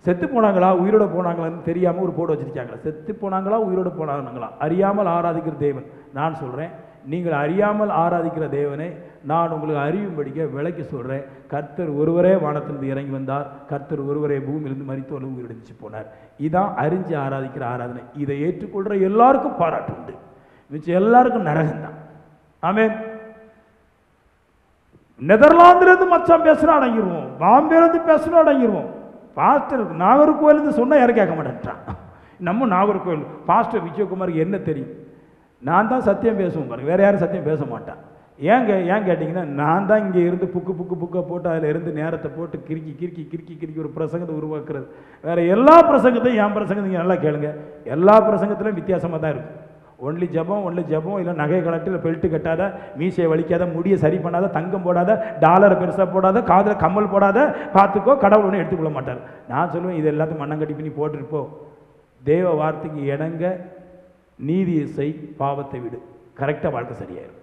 செத்து போனாங்களா உயிரோட போனாங்களான்னு தெரியாமல் ஒரு போடு வச்சிருக்காங்களா? செத்து போனாங்களா உயிரோட போனாங்களா? அறியாமல் ஆராதிக்கிற தேவன். நான் சொல்கிறேன், நீங்கள் அறியாமல் ஆராதிக்கிற தேவனை நான் உங்களுக்கு அறியும்படிக்க விளக்கி சொல்கிறேன். கர்த்தர் ஒருவரே வானத்திலிருந்து இறங்கி வந்தார், கர்த்தர் ஒருவரே பூமியிலிருந்து மரித்தோர் உயிரிழந்துச்சு போனார். இதான் அறிஞ்சு ஆராதிக்கிற ஆராதனை. இதை ஏற்றுக்கொள்கிற எல்லாருக்கும் பாராட்டு உண்டு, மிச்சம் எல்லாருக்கும் நரகம்தான். ஆமென். நெதர்லாந்துலேருந்து மச்சான் பேசுனா அடங்கிடுவோம், பாம்பேலேருந்து பேசுனா அடங்கிடுவோம். பாஸ்டர் நாகர்கோவிலேருந்து சொன்னால் யாரும் கேட்க மாட்டேன்ட்டான். நம்ம நாகர்கோவில் பாஸ்டர் விஜயகுமாருக்கு என்ன தெரியும்? நான் தான் சத்தியம் பேசுவோம் பாருங்க, வேற யாரும் சத்தியம் பேச மாட்டான். ஏன் கேட்டிங்கன்னா, நான் தான் இங்கே இருந்து புக்கை போட்டு அதில் இருந்து நேரத்தை போட்டு கிறுக்கி ஒரு பிரசங்கத்தை உருவாக்குறது. வேற எல்லா பிரசங்கத்தையும் என் பிரசங்கத்தை நீங்கள் நல்லா கேளுங்க, எல்லா பிரசங்கத்திலும் வித்தியாசமாக தான் இருக்கும். ஒன்லி ஜபம் இல்லை நகை கலட்டு, இல்லை பெல்ட்டு கட்டாத, மீசையை வலிக்காத, முடியை சரி பண்ணாத, தங்கம் போடாத, டாலரை பெருசாக போடாத, காதில் கம்மல் போடாத, பார்த்துக்கோ, கடவுள் ஒன்றும் எடுத்துக்கொள்ள மாட்டார். நான் சொல்லுவேன், இது எல்லாத்தையும் மண்ணங்கட்டி பண்ணி போட்டுருப்போ, தேவ வார்த்தைக்கு இணங்க நீதியை செய், பாவத்தை விடு, கரெக்டாக வாழ்க்கை சரியாயிரும்.